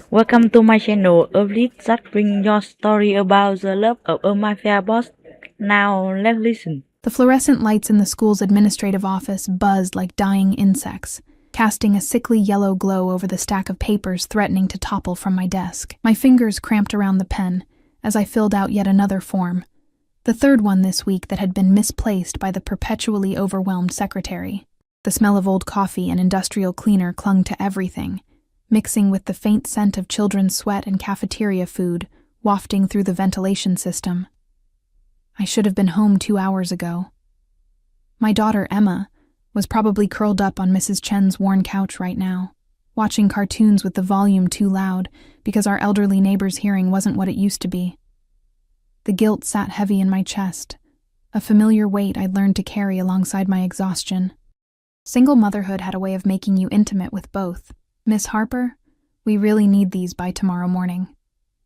Welcome to my channel, a vlog that brings your story about the love of a mafia boss. Now let's listen. The fluorescent lights in the school's administrative office buzzed like dying insects, casting a sickly yellow glow over the stack of papers threatening to topple from my desk. My fingers cramped around the pen as I filled out yet another form, the third one this week that had been misplaced by the perpetually overwhelmed secretary. The smell of old coffee and industrial cleaner clung to everything, mixing with the faint scent of children's sweat and cafeteria food wafting through the ventilation system. I should have been home 2 hours ago. My daughter, Emma, was probably curled up on Mrs. Chen's worn couch right now, watching cartoons with the volume too loud because our elderly neighbor's hearing wasn't what it used to be. The guilt sat heavy in my chest, a familiar weight I'd learned to carry alongside my exhaustion. Single motherhood had a way of making you intimate with both. "Miss Harper, we really need these by tomorrow morning,"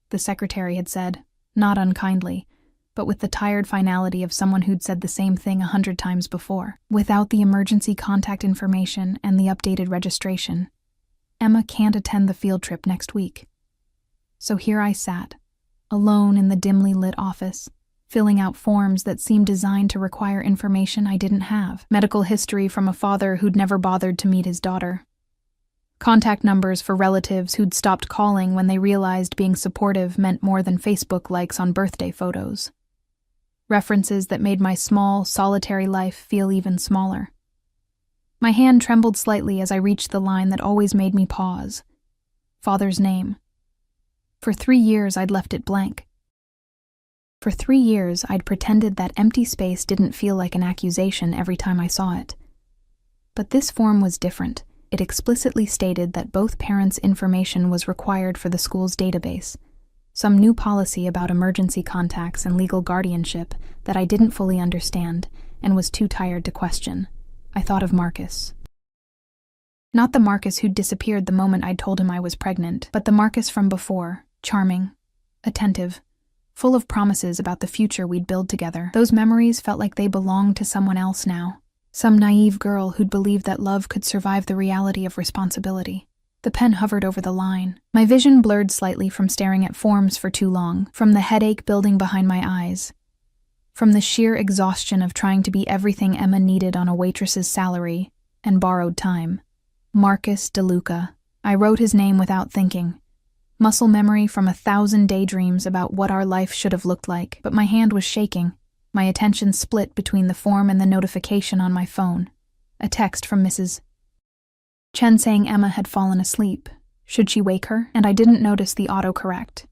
the secretary had said, not unkindly, but with the tired finality of someone who'd said the same thing 100 times before. Without the emergency contact information and the updated registration, Emma can't attend the field trip next week. So here I sat, alone in the dimly lit office, filling out forms that seemed designed to require information I didn't have. Medical history from a father who'd never bothered to meet his daughter. Contact numbers for relatives who'd stopped calling when they realized being supportive meant more than Facebook likes on birthday photos. References that made my small, solitary life feel even smaller. My hand trembled slightly as I reached the line that always made me pause. Father's name. For 3 years, I'd left it blank. For 3 years, I'd pretended that empty space didn't feel like an accusation every time I saw it. But this form was different. It explicitly stated that both parents' information was required for the school's database, some new policy about emergency contacts and legal guardianship that I didn't fully understand and was too tired to question. I thought of Marcus. Not the Marcus who'd disappeared the moment I'd told him I was pregnant, but the Marcus from before, charming, attentive, full of promises about the future we'd build together. Those memories felt like they belonged to someone else now. Some naive girl who'd believed that love could survive the reality of responsibility. The pen hovered over the line. My vision blurred slightly from staring at forms for too long, from the headache building behind my eyes, from the sheer exhaustion of trying to be everything Emma needed on a waitress's salary and borrowed time. Marcus DeLuca. I wrote his name without thinking. Muscle memory from 1,000 daydreams about what our life should have looked like, but my hand was shaking. My attention split between the form and the notification on my phone. A text from Mrs. Chen saying Emma had fallen asleep. Should she wake her? And I didn't notice the autocorrect.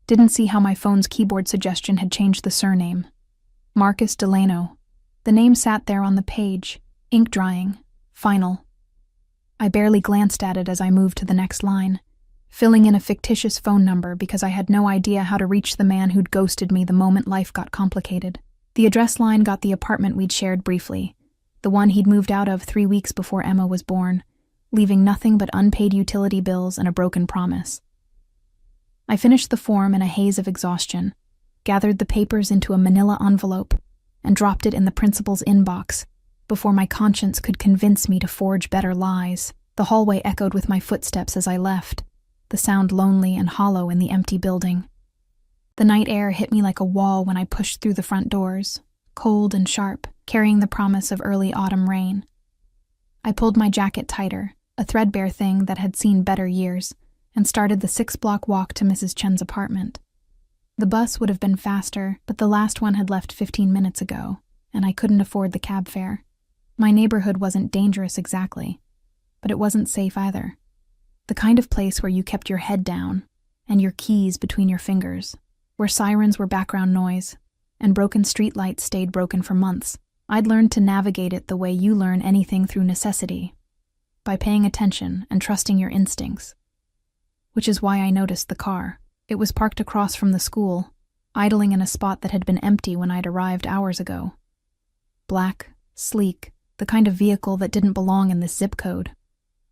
Didn't see how my phone's keyboard suggestion had changed the surname. Marcus Delano. The name sat there on the page, ink drying, final. I barely glanced at it as I moved to the next line, filling in a fictitious phone number because I had no idea how to reach the man who'd ghosted me the moment life got complicated. The address line got the apartment we'd shared briefly, the one he'd moved out of 3 weeks before Emma was born, leaving nothing but unpaid utility bills and a broken promise. I finished the form in a haze of exhaustion, gathered the papers into a manila envelope, and dropped it in the principal's inbox before my conscience could convince me to forge better lies. The hallway echoed with my footsteps as I left, the sound lonely and hollow in the empty building. The night air hit me like a wall when I pushed through the front doors, cold and sharp, carrying the promise of early autumn rain. I pulled my jacket tighter, a threadbare thing that had seen better years, and started the 6-block walk to Mrs. Chen's apartment. The bus would have been faster, but the last one had left 15 minutes ago, and I couldn't afford the cab fare. My neighborhood wasn't dangerous exactly, but it wasn't safe either. The kind of place where you kept your head down and your keys between your fingers, where sirens were background noise, and broken streetlights stayed broken for months. I'd learned to navigate it the way you learn anything through necessity, by paying attention and trusting your instincts. Which is why I noticed the car. It was parked across from the school, idling in a spot that had been empty when I'd arrived hours ago. Black, sleek, the kind of vehicle that didn't belong in this zip code.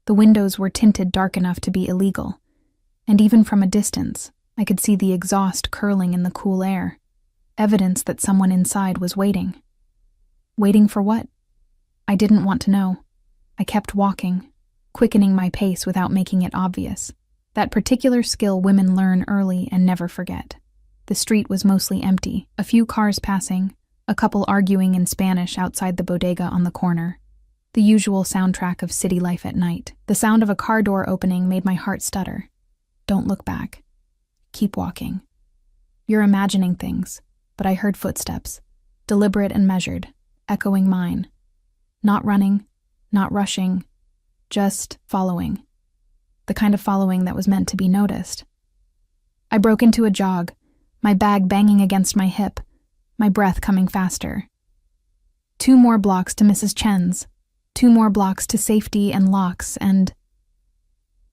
The windows were tinted dark enough to be illegal, and even from a distance, I could see the exhaust curling in the cool air, evidence that someone inside was waiting. Waiting for what? I didn't want to know. I kept walking, quickening my pace without making it obvious. That particular skill women learn early and never forget. The street was mostly empty, a few cars passing, a couple arguing in Spanish outside the bodega on the corner. The usual soundtrack of city life at night. The sound of a car door opening made my heart stutter. Don't look back. Keep walking. You're imagining things, but I heard footsteps, deliberate and measured, echoing mine. Not running, not rushing, just following. The kind of following that was meant to be noticed. I broke into a jog, my bag banging against my hip, my breath coming faster. 2 more blocks to Mrs. Chen's, 2 more blocks to safety and locks and...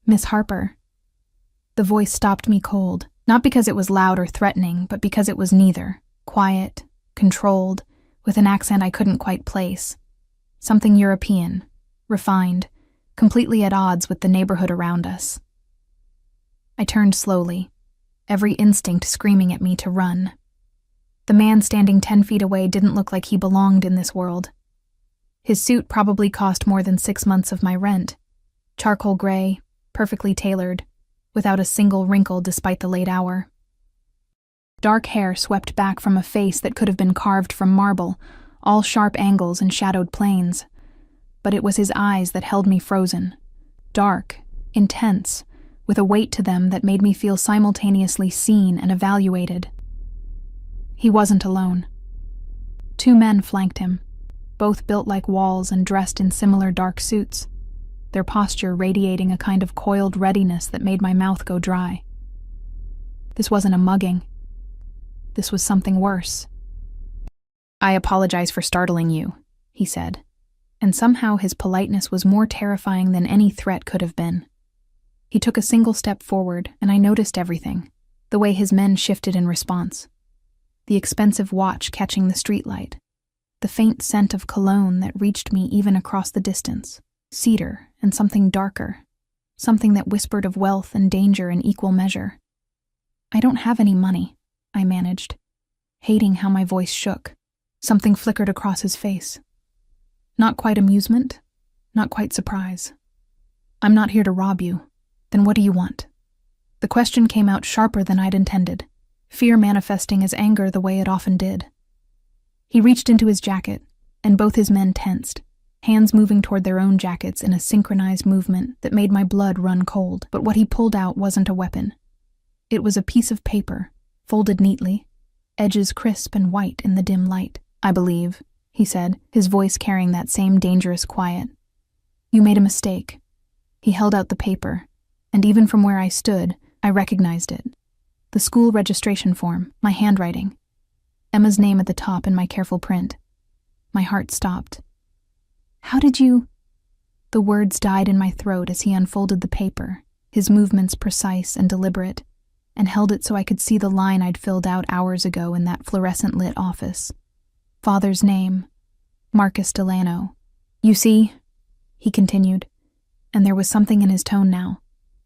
Miss Harper. The voice stopped me cold, not because it was loud or threatening, but because it was neither. Quiet, controlled, with an accent I couldn't quite place. Something European, refined, completely at odds with the neighborhood around us. I turned slowly, every instinct screaming at me to run. The man standing 10 feet away didn't look like he belonged in this world. His suit probably cost more than 6 months of my rent. Charcoal gray, perfectly tailored, without a single wrinkle despite the late hour. Dark hair swept back from a face that could have been carved from marble, all sharp angles and shadowed planes. But it was his eyes that held me frozen. Dark, intense, with a weight to them that made me feel simultaneously seen and evaluated. He wasn't alone. 2 men flanked him, both built like walls and dressed in similar dark suits, their posture radiating a kind of coiled readiness that made my mouth go dry. This wasn't a mugging. This was something worse. "I apologize for startling you," he said, and somehow his politeness was more terrifying than any threat could have been. He took a single step forward, and I noticed everything, the way his men shifted in response. The expensive watch catching the streetlight, the faint scent of cologne that reached me even across the distance, cedar and something darker, something that whispered of wealth and danger in equal measure. "I don't have any money," I managed, hating how my voice shook. Something flickered across his face. Not quite amusement, not quite surprise. "I'm not here to rob you. Then what do you want?" The question came out sharper than I'd intended, fear manifesting as anger the way it often did. He reached into his jacket, and both his men tensed, hands moving toward their own jackets in a synchronized movement that made my blood run cold. But what he pulled out wasn't a weapon. It was a piece of paper, folded neatly, edges crisp and white in the dim light. "I believe," he said, his voice carrying that same dangerous quiet. "You made a mistake." He held out the paper, and even from where I stood, I recognized it. The school registration form, my handwriting. Emma's name at the top in my careful print. My heart stopped. "How did you—" The words died in my throat as he unfolded the paper, his movements precise and deliberate, and held it so I could see the line I'd filled out hours ago in that fluorescent-lit office. Father's name, Marcus Delano. "You see," he continued, and there was something in his tone now,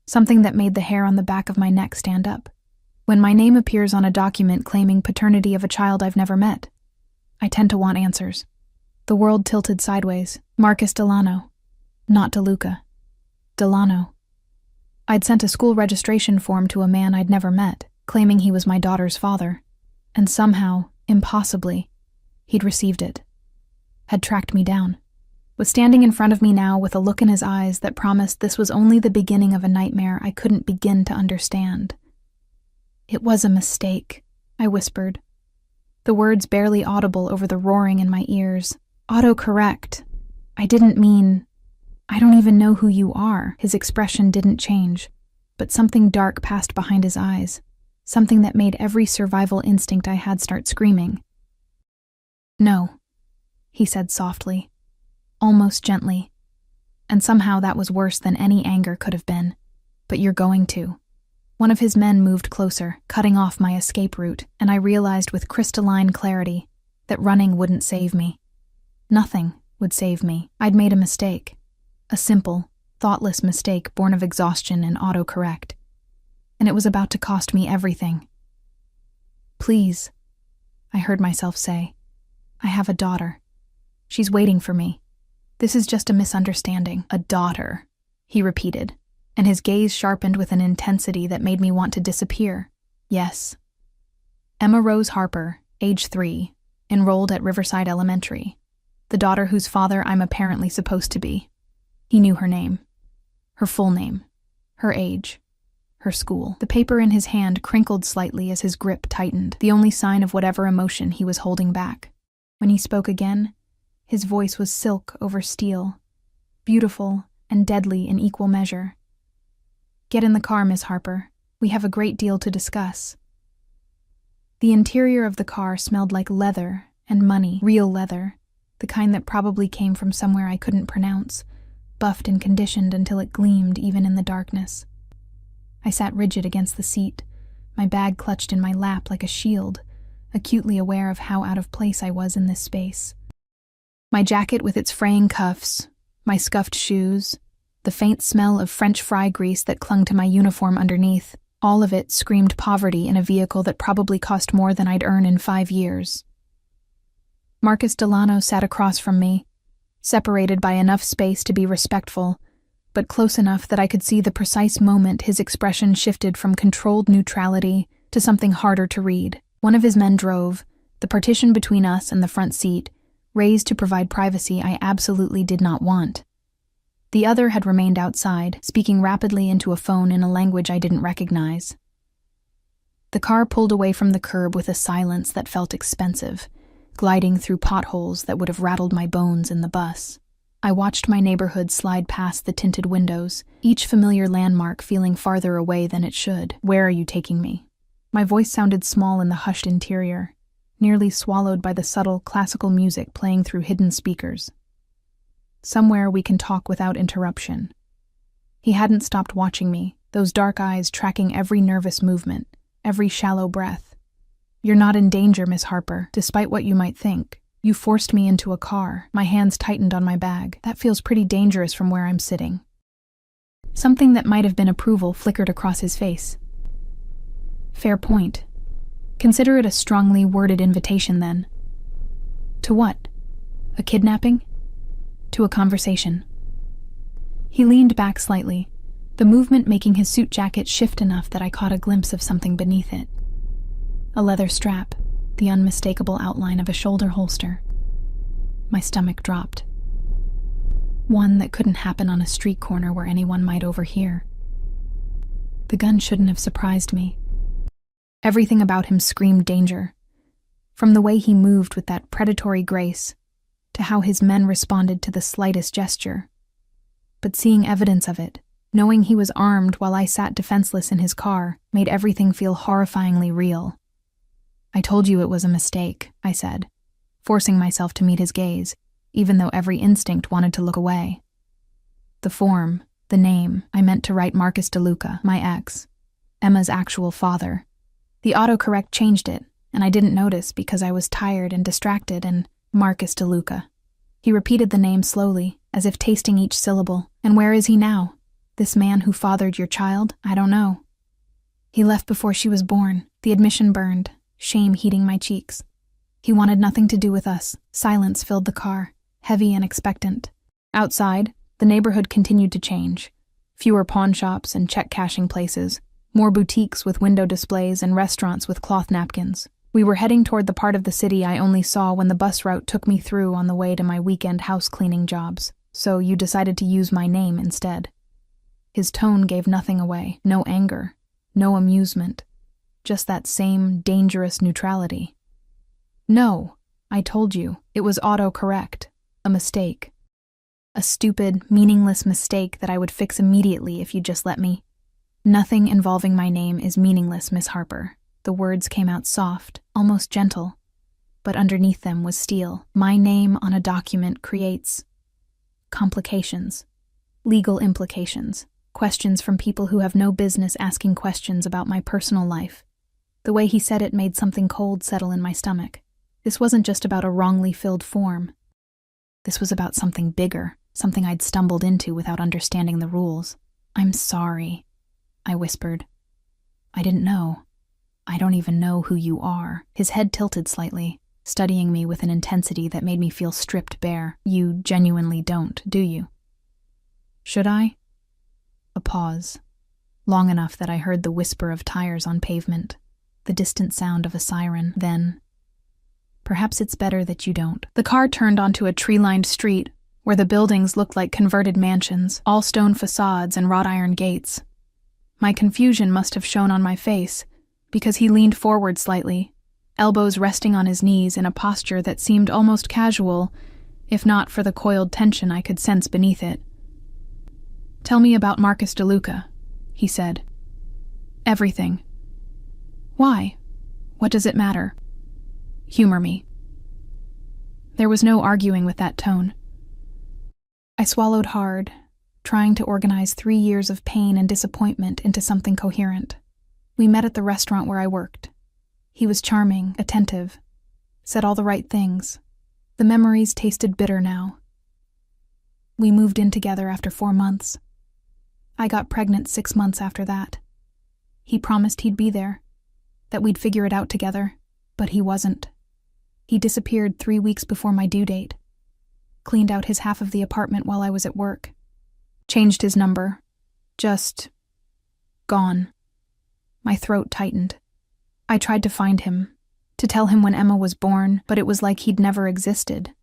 something that made the hair on the back of my neck stand up. "When my name appears on a document claiming paternity of a child I've never met, I tend to want answers." The world tilted sideways. Marcus Delano, not DeLuca. Delano. I'd sent a school registration form to a man I'd never met, claiming he was my daughter's father, and somehow, impossibly, he'd received it, had tracked me down, was standing in front of me now with a look in his eyes that promised this was only the beginning of a nightmare I couldn't begin to understand. "It was a mistake," I whispered, the words barely audible over the roaring in my ears. "Autocorrect. I didn't mean... I don't even know who you are." His expression didn't change, but something dark passed behind his eyes, something that made every survival instinct I had start screaming. "No," he said softly, almost gently, and somehow that was worse than any anger could have been. "But you're going to." One of his men moved closer, cutting off my escape route, and I realized with crystalline clarity that running wouldn't save me. Nothing would save me. I'd made a mistake. A simple, thoughtless mistake born of exhaustion and autocorrect. And it was about to cost me everything. "Please," I heard myself say. "I have a daughter. She's waiting for me. This is just a misunderstanding." "A daughter," he repeated, and his gaze sharpened with an intensity that made me want to disappear. Yes. Emma Rose Harper, age 3, enrolled at Riverside Elementary, the daughter whose father I'm apparently supposed to be. He knew her name, her full name, her age, her school. The paper in his hand crinkled slightly as his grip tightened, the only sign of whatever emotion he was holding back. When he spoke again, his voice was silk over steel, beautiful and deadly in equal measure. "Get in the car, Miss Harper. We have a great deal to discuss." The interior of the car smelled like leather and money, real leather, the kind that probably came from somewhere I couldn't pronounce, buffed and conditioned until it gleamed even in the darkness. I sat rigid against the seat, my bag clutched in my lap like a shield, acutely aware of how out of place I was in this space. My jacket with its fraying cuffs, my scuffed shoes, the faint smell of French fry grease that clung to my uniform underneath, all of it screamed poverty in a vehicle that probably cost more than I'd earn in 5 years. Marcus Delano sat across from me, separated by enough space to be respectful, but close enough that I could see the precise moment his expression shifted from controlled neutrality to something harder to read. One of his men drove, the partition between us and the front seat, raised to provide privacy I absolutely did not want. The other had remained outside, speaking rapidly into a phone in a language I didn't recognize. The car pulled away from the curb with a silence that felt expensive, gliding through potholes that would have rattled my bones in the bus. I watched my neighborhood slide past the tinted windows, each familiar landmark feeling farther away than it should. "Where are you taking me?" My voice sounded small in the hushed interior, nearly swallowed by the subtle classical music playing through hidden speakers. "Somewhere we can talk without interruption." He hadn't stopped watching me, those dark eyes tracking every nervous movement, every shallow breath. "You're not in danger, Miss Harper, despite what you might think. You forced me into a car." My hands tightened on my bag. "That feels pretty dangerous from where I'm sitting." Something that might have been approval flickered across his face. "Fair point. Consider it a strongly worded invitation, then." "To what? A kidnapping?" "To a conversation." He leaned back slightly, the movement making his suit jacket shift enough that I caught a glimpse of something beneath it. A leather strap, the unmistakable outline of a shoulder holster. My stomach dropped. One that couldn't happen on a street corner where anyone might overhear. The gun shouldn't have surprised me. Everything about him screamed danger, from the way he moved with that predatory grace, to how his men responded to the slightest gesture. But seeing evidence of it, knowing he was armed while I sat defenseless in his car, made everything feel horrifyingly real. "I told you it was a mistake," I said, forcing myself to meet his gaze, even though every instinct wanted to look away. The form, the name, I meant to write Marcus DeLuca, my ex, Emma's actual father. The autocorrect changed it, and I didn't notice because I was tired and distracted, and Marcus DeLuca. He repeated the name slowly, as if tasting each syllable. "And where is he now? This man who fathered your child? I don't know." "He left before she was born. The admission burned, shame heating my cheeks. He wanted nothing to do with us." Silence filled the car, heavy and expectant. Outside, the neighborhood continued to change. Fewer pawn shops and check-cashing places, more boutiques with window displays and restaurants with cloth napkins. We were heading toward the part of the city I only saw when the bus route took me through on the way to my weekend house-cleaning jobs. "So you decided to use my name instead." His tone gave nothing away, no anger, no amusement, just that same dangerous neutrality. "No, I told you, it was autocorrect, a mistake. A stupid, meaningless mistake that I would fix immediately if you'd just let me." "Nothing involving my name is meaningless, Miss Harper." The words came out soft, almost gentle, but underneath them was steel. "My name on a document creates complications, legal implications, questions from people who have no business asking questions about my personal life." The way he said it made something cold settle in my stomach. This wasn't just about a wrongly filled form. This was about something bigger, something I'd stumbled into without understanding the rules. "I'm sorry," I whispered. "I didn't know. I don't even know who you are." His head tilted slightly, studying me with an intensity that made me feel stripped bare. "You genuinely don't, do you?" "Should I?" A pause, long enough that I heard the whisper of tires on pavement, the distant sound of a siren. Then, perhaps it's better that you don't. The car turned onto a tree-lined street where the buildings looked like converted mansions, all stone facades and wrought iron gates. My confusion must have shown on my face, because he leaned forward slightly, elbows resting on his knees in a posture that seemed almost casual, if not for the coiled tension I could sense beneath it. "Tell me about Marcus DeLuca," he said. "Everything." "Why? What does it matter?" "Humor me." There was no arguing with that tone. I swallowed hard, trying to organize 3 years of pain and disappointment into something coherent. We met at the restaurant where I worked. He was charming, attentive, said all the right things. The memories tasted bitter now. We moved in together after 4 months. I got pregnant 6 months after that. He promised he'd be there, that we'd figure it out together, but he wasn't. He disappeared 3 weeks before my due date. Cleaned out his half of the apartment while I was at work. Changed his number. Just gone. My throat tightened. I tried to find him, to tell him when Emma was born, but it was like he'd never existed.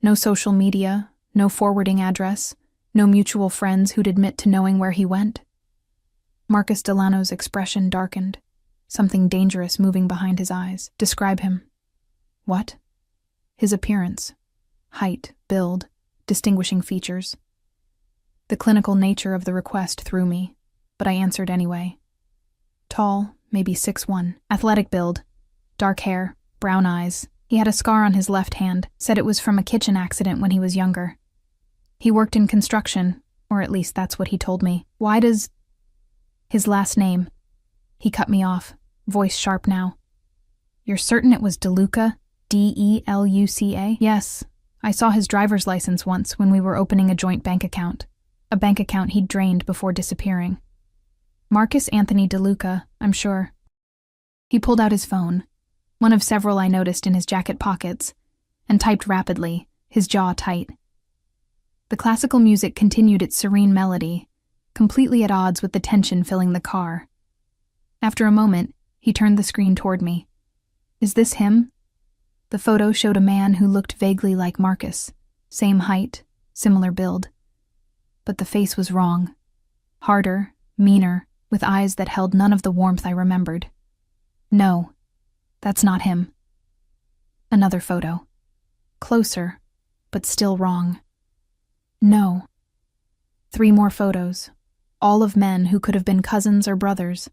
No social media, no forwarding address, no mutual friends who'd admit to knowing where he went. Marcus Delano's expression darkened, something dangerous moving behind his eyes. "Describe him." "What?" "His appearance. Height, build, distinguishing features." The clinical nature of the request threw me, but I answered anyway. Tall, maybe 6'1", athletic build, dark hair, brown eyes. He had a scar on his left hand, said it was from a kitchen accident when he was younger. He worked in construction, or at least that's what he told me. "Why does—" "His last name." He cut me off, voice sharp now. "You're certain it was DeLuca? DeLuca? "Yes. I saw his driver's license once when we were opening a joint bank account. A bank account he'd drained before disappearing. Marcus Anthony DeLuca, I'm sure." He pulled out his phone, one of several I noticed in his jacket pockets, and typed rapidly, his jaw tight. The classical music continued its serene melody, completely at odds with the tension filling the car. After a moment, he turned the screen toward me. "Is this him?" The photo showed a man who looked vaguely like Marcus, same height, similar build. But the face was wrong. Harder, meaner, with eyes that held none of the warmth I remembered. "No, that's not him." Another photo. Closer, but still wrong. "No." 3 more photos, all of men who could have been cousins or brothers,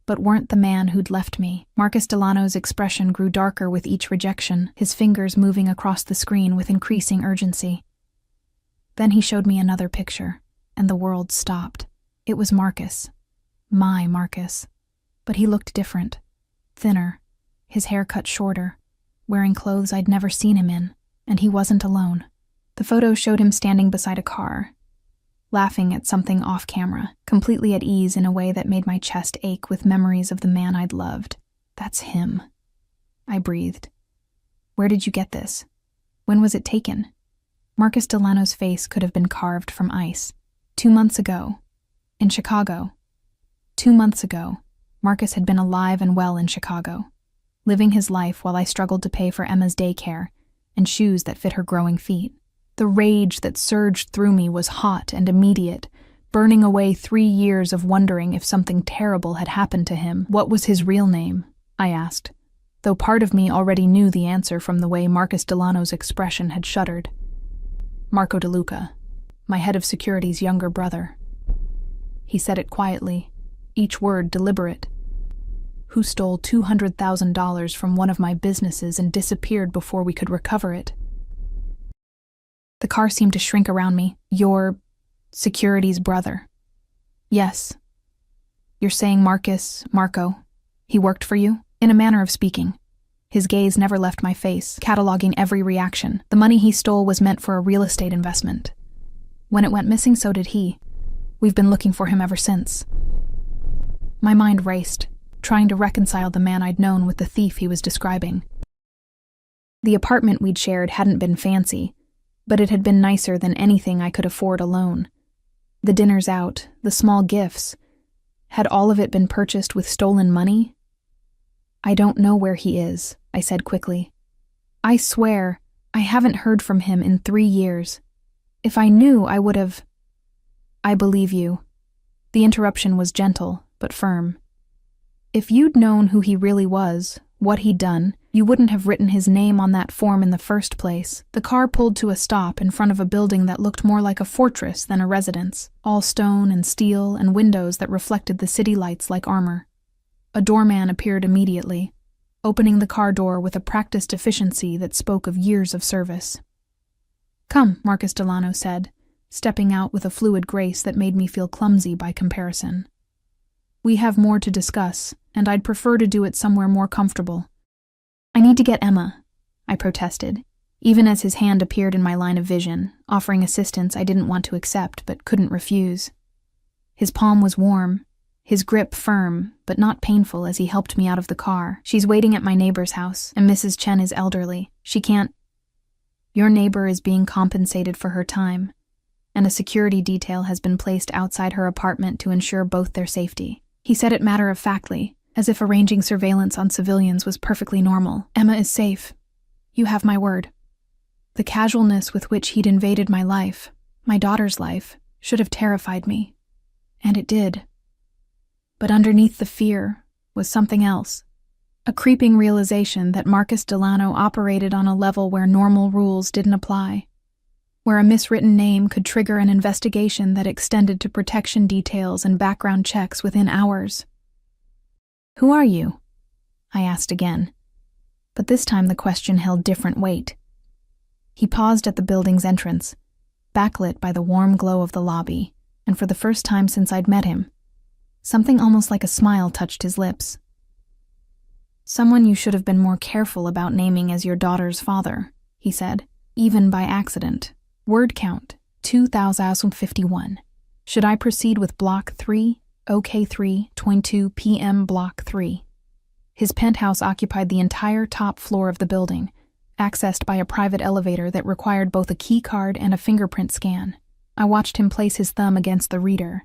but weren't the man who'd left me. Marcus Delano's expression grew darker with each rejection, his fingers moving across the screen with increasing urgency. Then he showed me another picture, and the world stopped. It was Marcus. My Marcus. But he looked different. Thinner, his hair cut shorter, wearing clothes I'd never seen him in, and he wasn't alone. The photo showed him standing beside a car, laughing at something off camera, completely at ease in a way that made my chest ache with memories of the man I'd loved. "That's him," I breathed. "Where did you get this? When was it taken?" Marcus Delano's face could have been carved from ice. 2 months ago, in Chicago. 2 months ago, Marcus had been alive and well in Chicago, living his life while I struggled to pay for Emma's daycare and shoes that fit her growing feet. The rage that surged through me was hot and immediate, burning away 3 years of wondering if something terrible had happened to him. "What was his real name?" I asked, though part of me already knew the answer from the way Marcus Delano's expression had shuddered. "Marco DeLuca, my head of security's younger brother." He said it quietly, each word deliberate. "Who stole $200,000 from one of my businesses and disappeared before we could recover it." The car seemed to shrink around me. "Your security's brother." "Yes." "You're saying Marco, he worked for you?" In a manner of speaking. His gaze never left my face, cataloging every reaction. The money he stole was meant for a real estate investment. When it went missing, so did he. We've been looking for him ever since. My mind raced, trying to reconcile the man I'd known with the thief he was describing. The apartment we'd shared hadn't been fancy, but it had been nicer than anything I could afford alone. The dinners out, the small gifts. Had all of it been purchased with stolen money? I don't know where he is, I said quickly. I swear, I haven't heard from him in 3 years. If I knew, I would have... I believe you. The interruption was gentle, but firm. If you'd known who he really was, what he'd done, you wouldn't have written his name on that form in the first place. The car pulled to a stop in front of a building that looked more like a fortress than a residence, all stone and steel and windows that reflected the city lights like armor. A doorman appeared immediately, opening the car door with a practiced efficiency that spoke of years of service. Come, Marcus Delano said, stepping out with a fluid grace that made me feel clumsy by comparison. We have more to discuss, and I'd prefer to do it somewhere more comfortable. I need to get Emma, I protested, even as his hand appeared in my line of vision, offering assistance I didn't want to accept but couldn't refuse. His palm was warm, his grip firm, but not painful as he helped me out of the car. She's waiting at my neighbor's house, and Mrs. Chen is elderly. She can't... Your neighbor is being compensated for her time, and a security detail has been placed outside her apartment to ensure both their safety. He said it matter-of-factly, as if arranging surveillance on civilians was perfectly normal. Emma is safe. You have my word. The casualness with which he'd invaded my life, my daughter's life, should have terrified me. And it did. But underneath the fear was something else. A creeping realization that Marcus Delano operated on a level where normal rules didn't apply, where a miswritten name could trigger an investigation that extended to protection details and background checks within hours. Who are you? I asked again, but this time the question held different weight. He paused at the building's entrance, backlit by the warm glow of the lobby, and for the first time since I'd met him, something almost like a smile touched his lips. Someone you should have been more careful about naming as your daughter's father, he said, even by accident. Word count, 2051. Should I proceed with Block 3, OK3, 22 p.m. Block 3? His penthouse occupied the entire top floor of the building, accessed by a private elevator that required both a key card and a fingerprint scan. I watched him place his thumb against the reader,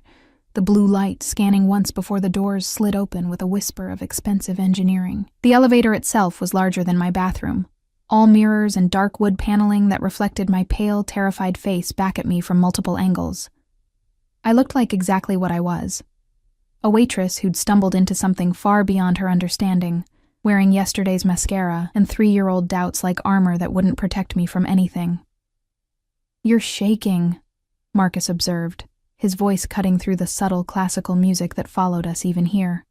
the blue light scanning once before the doors slid open with a whisper of expensive engineering. The elevator itself was larger than my bathroom, all mirrors and dark wood paneling that reflected my pale, terrified face back at me from multiple angles. I looked like exactly what I was. A waitress who'd stumbled into something far beyond her understanding, wearing yesterday's mascara and 3-year-old doubts like armor that wouldn't protect me from anything. You're shaking, Marcus observed, his voice cutting through the subtle classical music that followed us even here.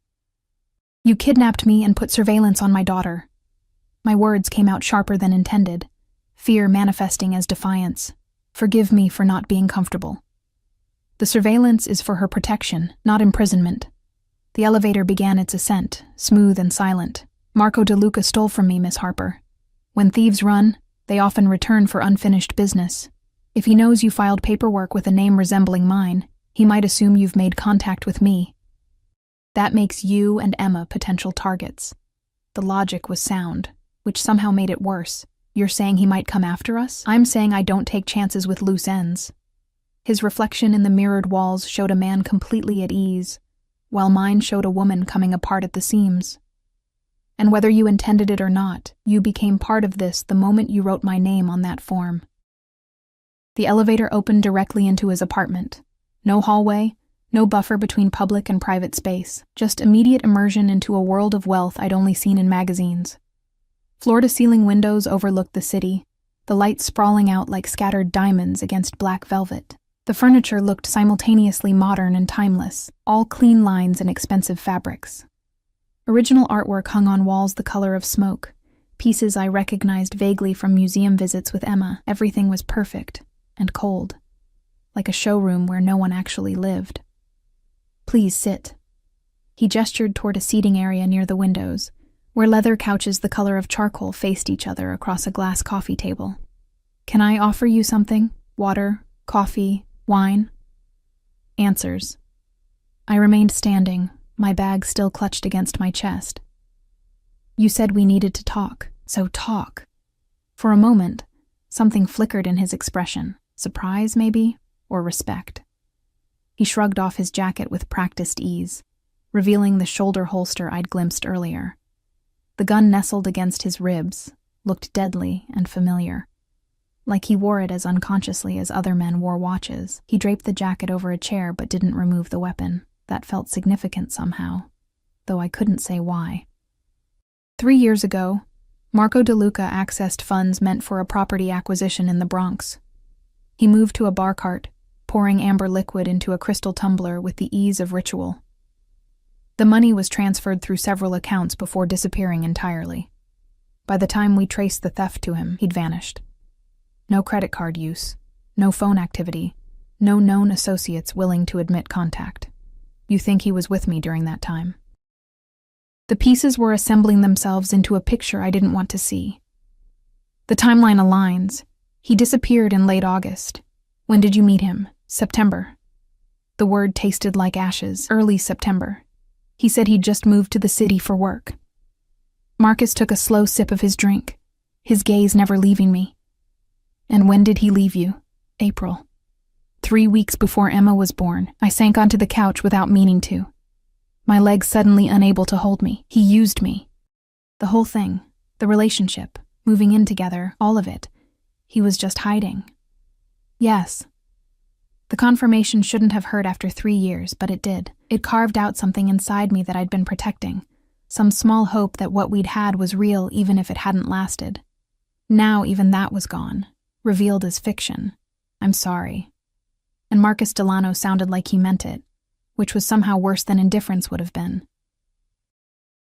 You kidnapped me and put surveillance on my daughter. My words came out sharper than intended, fear manifesting as defiance. Forgive me for not being comfortable. The surveillance is for her protection, not imprisonment. The elevator began its ascent, smooth and silent. Marco DeLuca stole from me, Miss Harper. When thieves run, they often return for unfinished business. If he knows you filed paperwork with a name resembling mine, he might assume you've made contact with me. That makes you and Emma potential targets. The logic was sound, which somehow made it worse. You're saying he might come after us? I'm saying I don't take chances with loose ends. His reflection in the mirrored walls showed a man completely at ease, while mine showed a woman coming apart at the seams. And whether you intended it or not, you became part of this the moment you wrote my name on that form. The elevator opened directly into his apartment. No hallway, no buffer between public and private space, just immediate immersion into a world of wealth I'd only seen in magazines. Floor-to-ceiling windows overlooked the city, the lights sprawling out like scattered diamonds against black velvet. The furniture looked simultaneously modern and timeless, all clean lines and expensive fabrics. Original artwork hung on walls the color of smoke, pieces I recognized vaguely from museum visits with Emma. Everything was perfect and cold, like a showroom where no one actually lived. Please sit. He gestured toward a seating area near the windows, where leather couches the color of charcoal faced each other across a glass coffee table. Can I offer you something? Water, coffee, wine? Answers. I remained standing, my bag still clutched against my chest. You said we needed to talk, so talk. For a moment, something flickered in his expression. Surprise, maybe, or respect. He shrugged off his jacket with practiced ease, revealing the shoulder holster I'd glimpsed earlier. The gun nestled against his ribs, looked deadly and familiar. Like he wore it as unconsciously as other men wore watches. He draped the jacket over a chair but didn't remove the weapon. That felt significant somehow, though I couldn't say why. 3 years ago, Marco DeLuca accessed funds meant for a property acquisition in the Bronx. He moved to a bar cart, pouring amber liquid into a crystal tumbler with the ease of ritual. The money was transferred through several accounts before disappearing entirely. By the time we traced the theft to him, he'd vanished. No credit card use, no phone activity, no known associates willing to admit contact. You think he was with me during that time? The pieces were assembling themselves into a picture I didn't want to see. The timeline aligns. He disappeared in late August. When did you meet him? September. The word tasted like ashes. Early September. He said he'd just moved to the city for work. Marcus took a slow sip of his drink, his gaze never leaving me. And when did he leave you? April. 3 weeks before Emma was born. I sank onto the couch without meaning to. My legs suddenly unable to hold me. He used me. The whole thing, the relationship, moving in together, all of it. He was just hiding. Yes. The confirmation shouldn't have hurt after 3 years, but it did. It carved out something inside me that I'd been protecting. Some small hope that what we'd had was real even if it hadn't lasted. Now even that was gone, revealed as fiction. I'm sorry. And Marcus Delano sounded like he meant it, which was somehow worse than indifference would have been.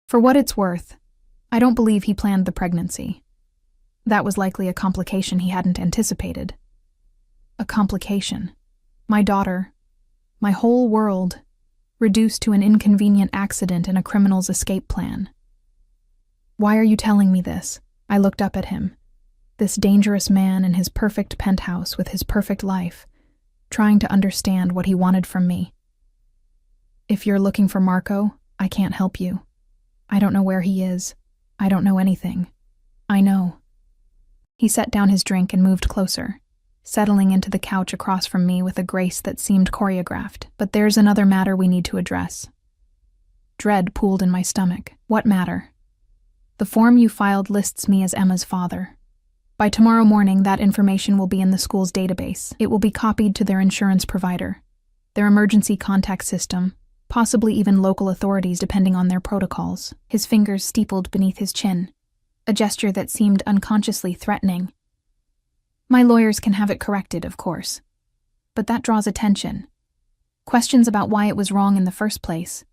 For what it's worth, I don't believe he planned the pregnancy. That was likely a complication he hadn't anticipated. A complication. My daughter, my whole world, reduced to an inconvenient accident in a criminal's escape plan. Why are you telling me this? I looked up at him. This dangerous man in his perfect penthouse with his perfect life, trying to understand what he wanted from me. If you're looking for Marco, I can't help you. I don't know where he is. I don't know anything. I know. He set down his drink and moved closer, settling into the couch across from me with a grace that seemed choreographed. But there's another matter we need to address. Dread pooled in my stomach. What matter? The form you filed lists me as Emma's father. By tomorrow morning, that information will be in the school's database. It will be copied to their insurance provider, their emergency contact system, possibly even local authorities depending on their protocols. His fingers steepled beneath his chin, a gesture that seemed unconsciously threatening. My lawyers can have it corrected, of course. But that draws attention. Questions about why it was wrong in the first place.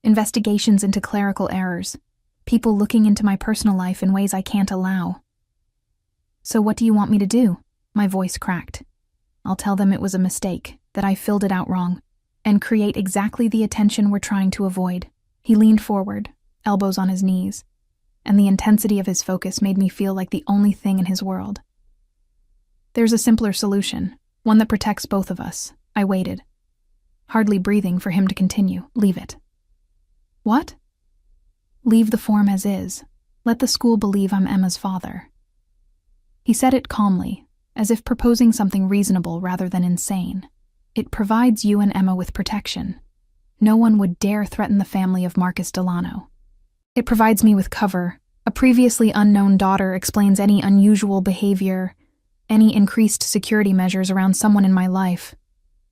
Investigations into clerical errors. People looking into my personal life in ways I can't allow. So what do you want me to do? My voice cracked. I'll tell them it was a mistake, that I filled it out wrong, and create exactly the attention we're trying to avoid. He leaned forward, elbows on his knees, and the intensity of his focus made me feel like the only thing in his world. There's a simpler solution, one that protects both of us. I waited, hardly breathing for him to continue. Leave it. What? Leave the form as is. Let the school believe I'm Emma's father. He said it calmly, as if proposing something reasonable rather than insane. It provides you and Emma with protection. No one would dare threaten the family of Marcus Delano. It provides me with cover. A previously unknown daughter explains any unusual behavior, any increased security measures around someone in my life.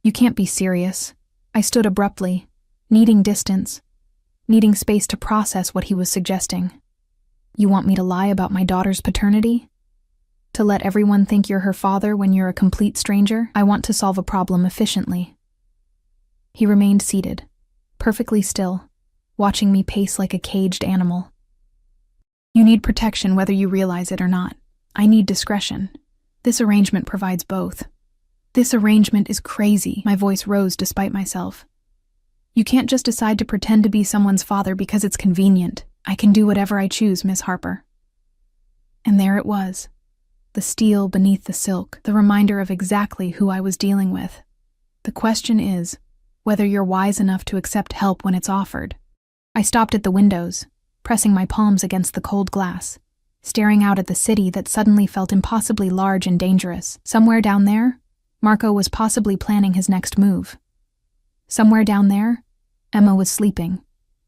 You can't be serious. I stood abruptly, needing distance, needing space to process what he was suggesting. You want me to lie about my daughter's paternity? To let everyone think you're her father when you're a complete stranger? I want to solve a problem efficiently. He remained seated, perfectly still, watching me pace like a caged animal. You need protection whether you realize it or not. I need discretion. This arrangement provides both. This arrangement is crazy. My voice rose despite myself. You can't just decide to pretend to be someone's father because it's convenient. I can do whatever I choose, Miss Harper. And there it was. The steel beneath the silk, the reminder of exactly who I was dealing with. The question is whether you're wise enough to accept help when it's offered. I stopped at the windows, pressing my palms against the cold glass, staring out at the city that suddenly felt impossibly large and dangerous. Somewhere down there, Marco was possibly planning his next move. Somewhere down there, Emma was sleeping,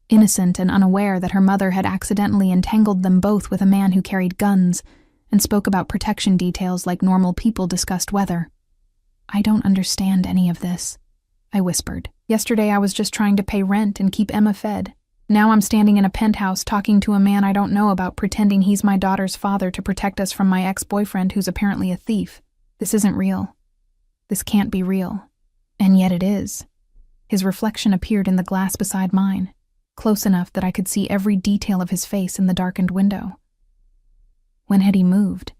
innocent and unaware that her mother had accidentally entangled them both with a man who carried guns and spoke about protection details like normal people discussed weather. "I don't understand any of this," I whispered. "Yesterday I was just trying to pay rent and keep Emma fed. Now I'm standing in a penthouse talking to a man I don't know about, pretending he's my daughter's father to protect us from my ex-boyfriend who's apparently a thief. This isn't real. This can't be real. And yet it is." His reflection appeared in the glass beside mine, close enough that I could see every detail of his face in the darkened window. When had he moved?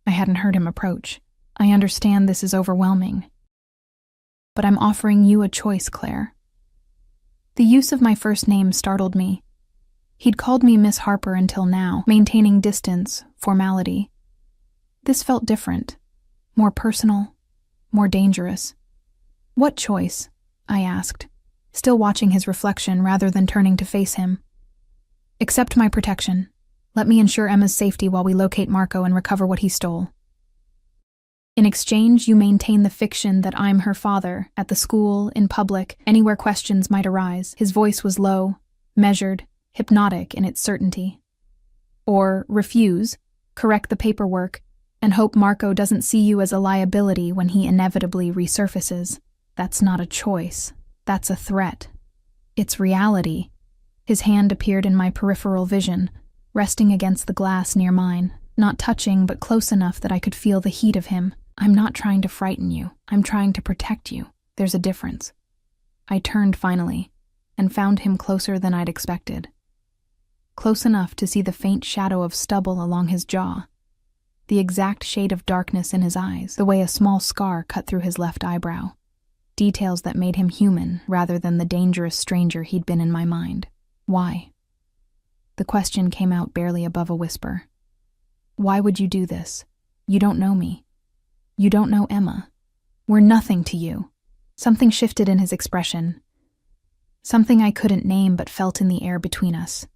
I hadn't heard him approach. "I understand this is overwhelming, but I'm offering you a choice, Claire." The use of my first name startled me. He'd called me Miss Harper until now, maintaining distance, formality. This felt different, more personal, more dangerous. "What choice?" I asked, still watching his reflection rather than turning to face him. "Accept my protection. Let me ensure Emma's safety while we locate Marco and recover what he stole. In exchange, you maintain the fiction that I'm her father, at the school, in public, anywhere questions might arise." His voice was low, measured, hypnotic in its certainty. "Or refuse, correct the paperwork, and hope Marco doesn't see you as a liability when he inevitably resurfaces. That's not a choice. That's a threat. It's reality." His hand appeared in my peripheral vision, resting against the glass near mine, not touching but close enough that I could feel the heat of him. "I'm not trying to frighten you. I'm trying to protect you. There's a difference." I turned finally, and found him closer than I'd expected. Close enough to see the faint shadow of stubble along his jaw, the exact shade of darkness in his eyes, the way a small scar cut through his left eyebrow. Details that made him human rather than the dangerous stranger he'd been in my mind. "Why?" The question came out barely above a whisper. "Why would you do this? You don't know me. You don't know Emma. We're nothing to you." Something shifted in his expression. Something I couldn't name but felt in the air between us.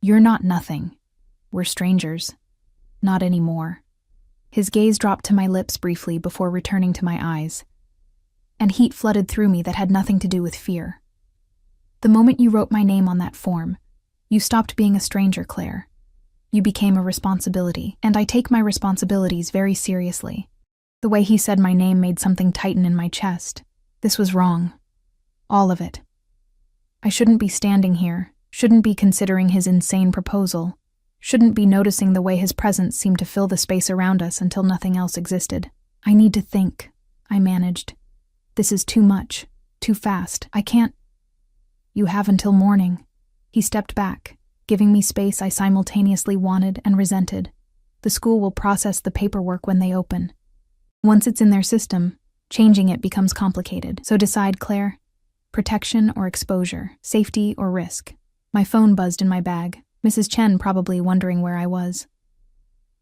"You're not nothing. We're strangers. Not anymore." His gaze dropped to my lips briefly before returning to my eyes, and heat flooded through me that had nothing to do with fear. "The moment you wrote my name on that form, you stopped being a stranger, Claire. You became a responsibility, and I take my responsibilities very seriously." The way he said my name made something tighten in my chest. This was wrong. All of it. I shouldn't be standing here, shouldn't be considering his insane proposal, shouldn't be noticing the way his presence seemed to fill the space around us until nothing else existed. "I need to think," I managed. "This is too much, too fast. I can't." "You have until morning." He stepped back, giving me space I simultaneously wanted and resented. "The school will process the paperwork when they open. Once it's in their system, changing it becomes complicated. So decide, Claire. Protection or exposure, safety or risk." My phone buzzed in my bag, Mrs. Chen probably wondering where I was.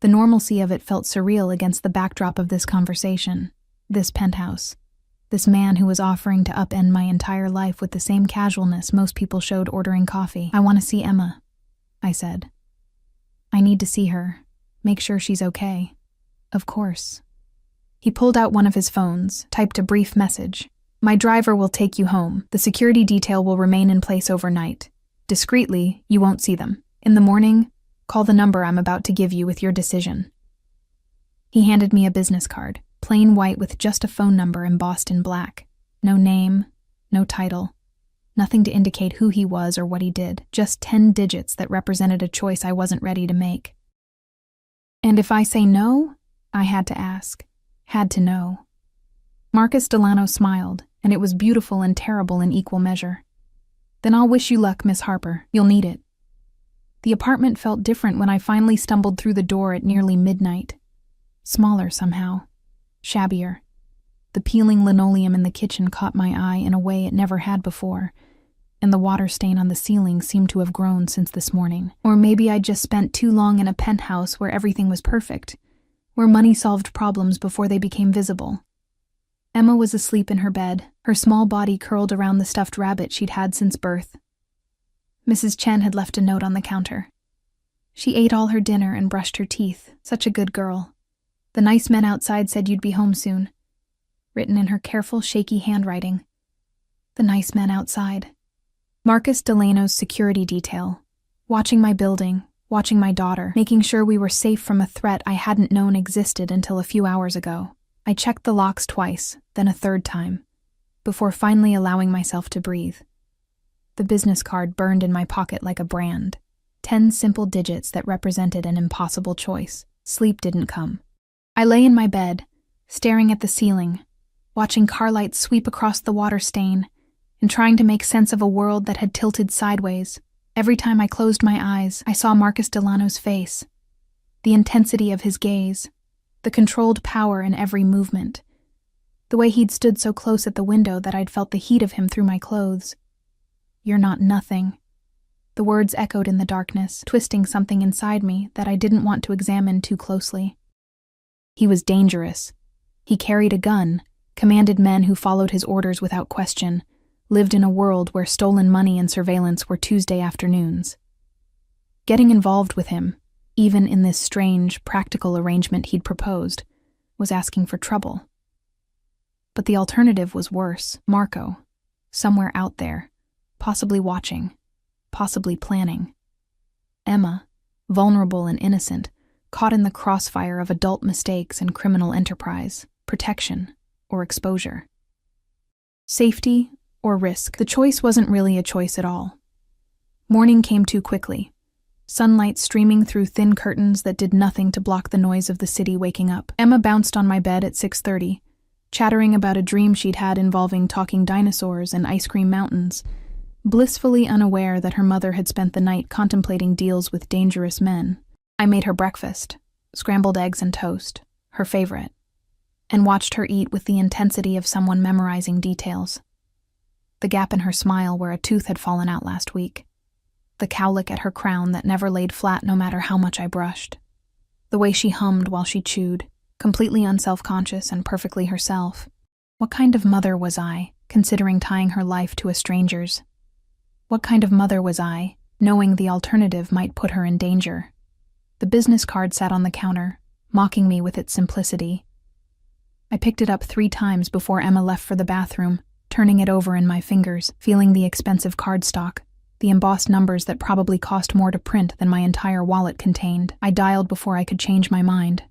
The normalcy of it felt surreal against the backdrop of this conversation, this penthouse, this man who was offering to upend my entire life with the same casualness most people showed ordering coffee. "I want to see Emma," I said. "I need to see her, make sure she's okay." "Of course." He pulled out one of his phones, typed a brief message. "My driver will take you home. The security detail will remain in place overnight. Discreetly, you won't see them. In the morning, call the number I'm about to give you with your decision." He handed me a business card, plain white with just a phone number embossed in black. No name, no title. Nothing to indicate who he was or what he did. Just 10 digits that represented a choice I wasn't ready to make. And if I say no, I had to ask. Had to know. Marcus Delano smiled, and it was beautiful and terrible in equal measure. "Then I'll wish you luck, Miss Harper. You'll need it." The apartment felt different when I finally stumbled through the door at nearly midnight. Smaller somehow. Shabbier. The peeling linoleum in the kitchen caught my eye in a way it never had before, and the water stain on the ceiling seemed to have grown since this morning. Or maybe I'd just spent too long in a penthouse where everything was perfect, where money solved problems before they became visible. Emma was asleep in her bed, her small body curled around the stuffed rabbit she'd had since birth. Mrs. Chen had left a note on the counter. She ate all her dinner and brushed her teeth. Such a good girl. "The nice men outside said you'd be home soon." Written in her careful, shaky handwriting. The nice men outside. Marcus Delano's security detail. Watching my building, watching my daughter, making sure we were safe from a threat I hadn't known existed until a few hours ago. I checked the locks twice, then a third time, before finally allowing myself to breathe. The business card burned in my pocket like a brand. 10 simple digits that represented an impossible choice. Sleep didn't come. I lay in my bed, staring at the ceiling, watching car lights sweep across the water stain, and trying to make sense of a world that had tilted sideways. Every time I closed my eyes, I saw Marcus Delano's face. The intensity of his gaze, the controlled power in every movement. The way he'd stood so close at the window that I'd felt the heat of him through my clothes. "You're not nothing." The words echoed in the darkness, twisting something inside me that I didn't want to examine too closely. He was dangerous. He carried a gun, commanded men who followed his orders without question, lived in a world where stolen money and surveillance were Tuesday afternoons. Getting involved with him, even in this strange, practical arrangement he'd proposed, was asking for trouble. But the alternative was worse. Marco, somewhere out there, possibly watching, possibly planning. Emma, vulnerable and innocent, caught in the crossfire of adult mistakes and criminal enterprise, protection or exposure. Safety or risk. The choice wasn't really a choice at all. Morning came too quickly, sunlight streaming through thin curtains that did nothing to block the noise of the city waking up. Emma bounced on my bed at 6:30, chattering about a dream she'd had involving talking dinosaurs and ice cream mountains, blissfully unaware that her mother had spent the night contemplating deals with dangerous men. I made her breakfast, scrambled eggs and toast, her favorite, and watched her eat with the intensity of someone memorizing details. The gap in her smile where a tooth had fallen out last week. The cowlick at her crown that never laid flat no matter how much I brushed. The way she hummed while she chewed, completely unself-conscious and perfectly herself. What kind of mother was I, considering tying her life to a stranger's? What kind of mother was I, knowing the alternative might put her in danger? The business card sat on the counter, mocking me with its simplicity. I picked it up 3 times before Emma left for the bathroom, turning it over in my fingers, feeling the expensive cardstock, the embossed numbers that probably cost more to print than my entire wallet contained. I dialed before I could change my mind.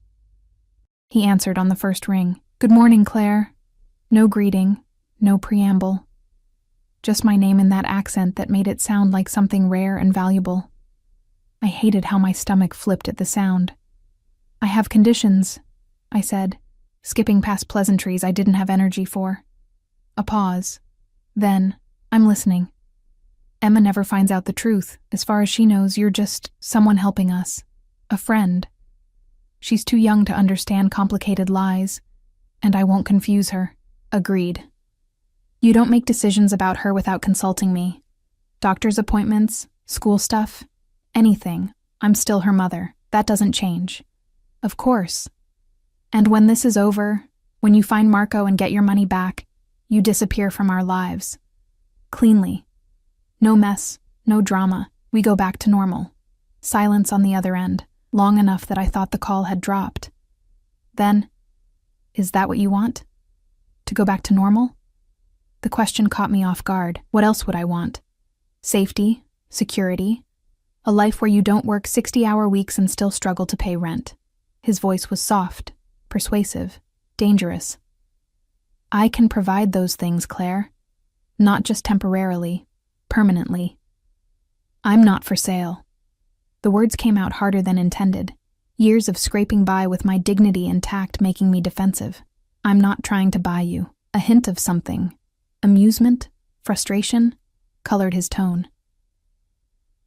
He answered on the first ring. "Good morning, Claire." No greeting, no preamble. Just my name in that accent that made it sound like something rare and valuable. I hated how my stomach flipped at the sound. "I have conditions," I said, skipping past pleasantries I didn't have energy for. A pause. Then, "I'm listening. Emma never finds out the truth. As far as she knows, you're just someone helping us. A friend. She's too young to understand complicated lies, and I won't confuse her." Agreed. "You don't make decisions about her without consulting me. Doctor's appointments, school stuff, anything. I'm still her mother. That doesn't change." "Of course. And when this is over, when you find Marco and get your money back, you disappear from our lives. Cleanly. No mess, no drama. We go back to normal." Silence on the other end, long enough that I thought the call had dropped. Then, "Is that what you want? To go back to normal?" The question caught me off guard. What else would I want? Safety, security, a life where you don't work 60-hour weeks and still struggle to pay rent. His voice was soft, persuasive, dangerous. "I can provide those things, Claire. Not just temporarily, permanently. I'm not for sale." The words came out harder than intended, years of scraping by with my dignity intact making me defensive. "I'm not trying to buy you." A hint of something, amusement, frustration, colored his tone.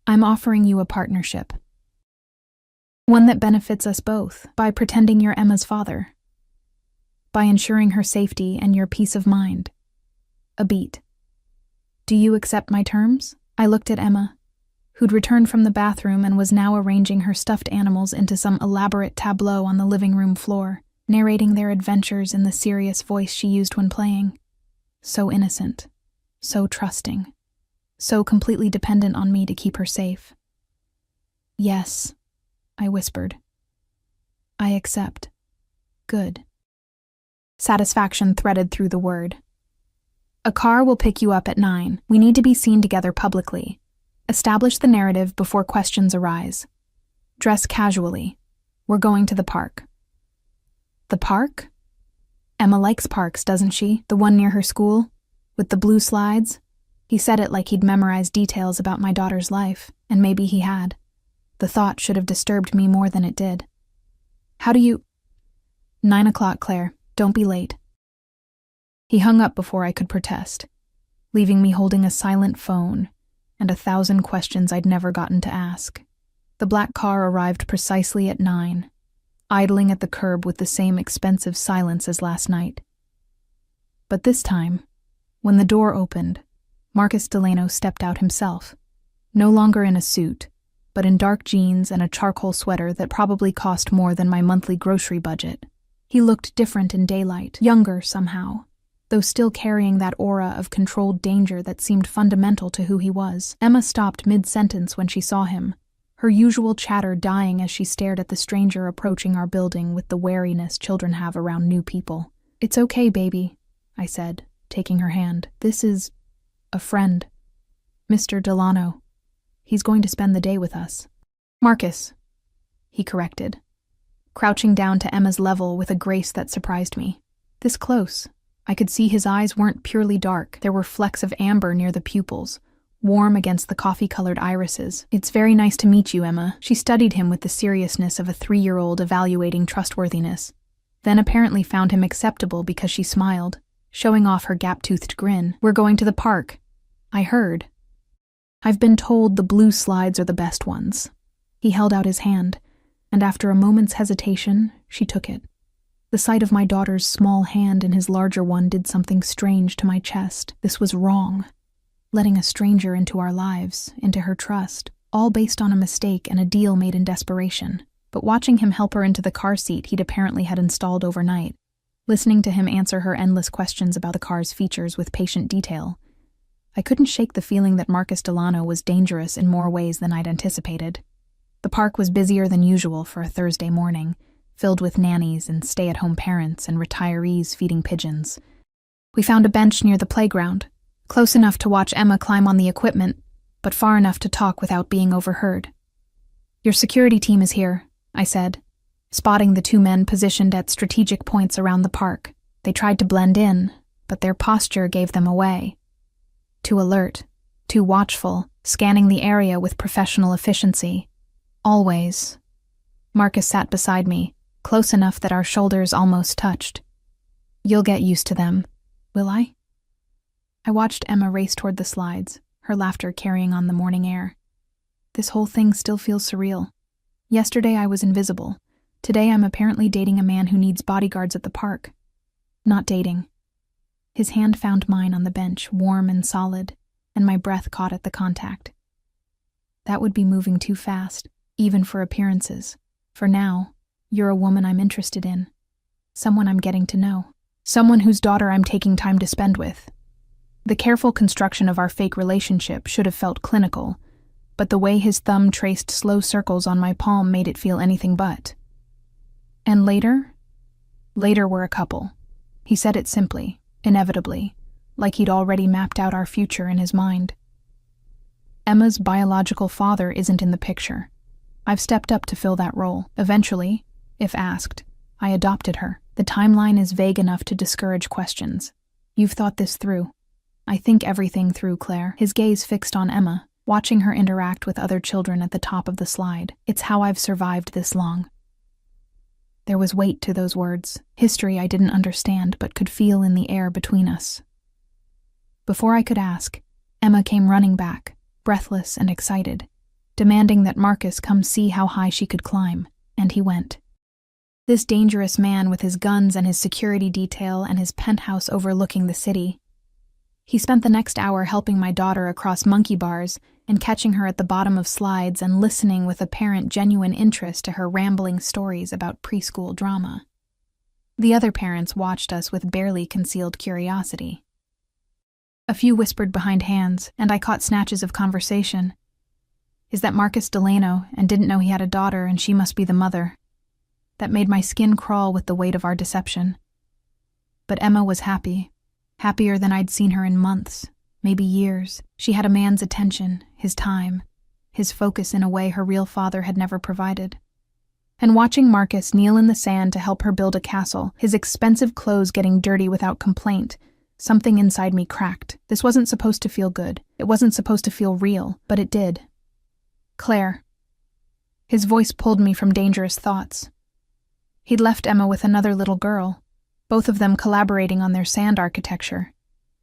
"I'm offering you a partnership. One that benefits us both by pretending you're Emma's father, by ensuring her safety and your peace of mind. A beat. Do you accept my terms?" I looked at Emma, who'd returned from the bathroom and was now arranging her stuffed animals into some elaborate tableau on the living room floor, narrating their adventures in the serious voice she used when playing. So innocent, so trusting, so completely dependent on me to keep her safe. "Yes," I whispered. "I accept. Good." Satisfaction threaded through the word. A car will pick you up at 9. We need to be seen together publicly. Establish the narrative before questions arise. Dress casually. We're going to the park. The park? Emma likes parks, doesn't she? The one near her school? With the blue slides? He said it like he'd memorized details about my daughter's life, and maybe he had. The thought should have disturbed me more than it did. How do you— 9 o'clock, Claire. Don't be late. He hung up before I could protest, leaving me holding a silent phone and 1,000 questions I'd never gotten to ask. The black car arrived precisely at 9, idling at the curb with the same expensive silence as last night. But this time, when the door opened, Marcus Delano stepped out himself, no longer in a suit, but in dark jeans and a charcoal sweater that probably cost more than my monthly grocery budget. He looked different in daylight, younger somehow, though still carrying that aura of controlled danger that seemed fundamental to who he was. Emma stopped mid-sentence when she saw him, her usual chatter dying as she stared at the stranger approaching our building with the wariness children have around new people. "It's okay, baby," I said, taking her hand. "This is a friend. Mr. Delano. He's going to spend the day with us." "Marcus," he corrected, crouching down to Emma's level with a grace that surprised me. This close, I could see his eyes weren't purely dark. There were flecks of amber near the pupils, warm against the coffee-colored irises. "It's very nice to meet you, Emma." She studied him with the seriousness of a 3-year-old evaluating trustworthiness, then apparently found him acceptable because she smiled, showing off her gap-toothed grin. "We're going to the park. I heard. I've been told the blue slides are the best ones." He held out his hand, and after a moment's hesitation, she took it. The sight of my daughter's small hand in his larger one did something strange to my chest. This was wrong. Letting a stranger into our lives, into her trust, all based on a mistake and a deal made in desperation. But watching him help her into the car seat he'd apparently had installed overnight, listening to him answer her endless questions about the car's features with patient detail, I couldn't shake the feeling that Marcus Delano was dangerous in more ways than I'd anticipated. The park was busier than usual for a Thursday morning, filled with nannies and stay-at-home parents and retirees feeding pigeons. We found a bench near the playground, close enough to watch Emma climb on the equipment, but far enough to talk without being overheard. "Your security team is here," I said, spotting the 2 men positioned at strategic points around the park. They tried to blend in, but their posture gave them away. Too alert, too watchful, scanning the area with professional efficiency. Always. Marcus sat beside me, close enough that our shoulders almost touched. "You'll get used to them." "Will I?" I watched Emma race toward the slides, her laughter carrying on the morning air. This whole thing still feels surreal. Yesterday I was invisible. Today I'm apparently dating a man who needs bodyguards at the park. Not dating. His hand found mine on the bench, warm and solid, and my breath caught at the contact. That would be moving too fast, even for appearances. For now, you're a woman I'm interested in. Someone I'm getting to know. Someone whose daughter I'm taking time to spend with. The careful construction of our fake relationship should have felt clinical, but the way his thumb traced slow circles on my palm made it feel anything but. And later? Later we're a couple. He said it simply, inevitably, like he'd already mapped out our future in his mind. Emma's biological father isn't in the picture. I've stepped up to fill that role. Eventually, if asked, I adopted her. The timeline is vague enough to discourage questions. You've thought this through. I think everything through, Claire. His gaze fixed on Emma, watching her interact with other children at the top of the slide. It's how I've survived this long. There was weight to those words, history I didn't understand but could feel in the air between us. Before I could ask, Emma came running back, breathless and excited, demanding that Marcus come see how high she could climb, and he went. This dangerous man with his guns and his security detail and his penthouse overlooking the city. He spent the next hour helping my daughter across monkey bars and catching her at the bottom of slides and listening with apparent genuine interest to her rambling stories about preschool drama. The other parents watched us with barely concealed curiosity. A few whispered behind hands, and I caught snatches of conversation. Is that Marcus Delano, and didn't know he had a daughter and she must be the mother? That made my skin crawl with the weight of our deception. But Emma was happy happier than I'd seen her in months, maybe years. She had a man's attention, his time, his focus in a way her real father had never provided. And watching Marcus kneel in the sand to help her build a castle, his expensive clothes getting dirty without complaint, something inside me cracked. This wasn't supposed to feel good. It wasn't supposed to feel real, but it did. Claire. His voice pulled me from dangerous thoughts. He'd left Emma with another little girl, both of them collaborating on their sand architecture,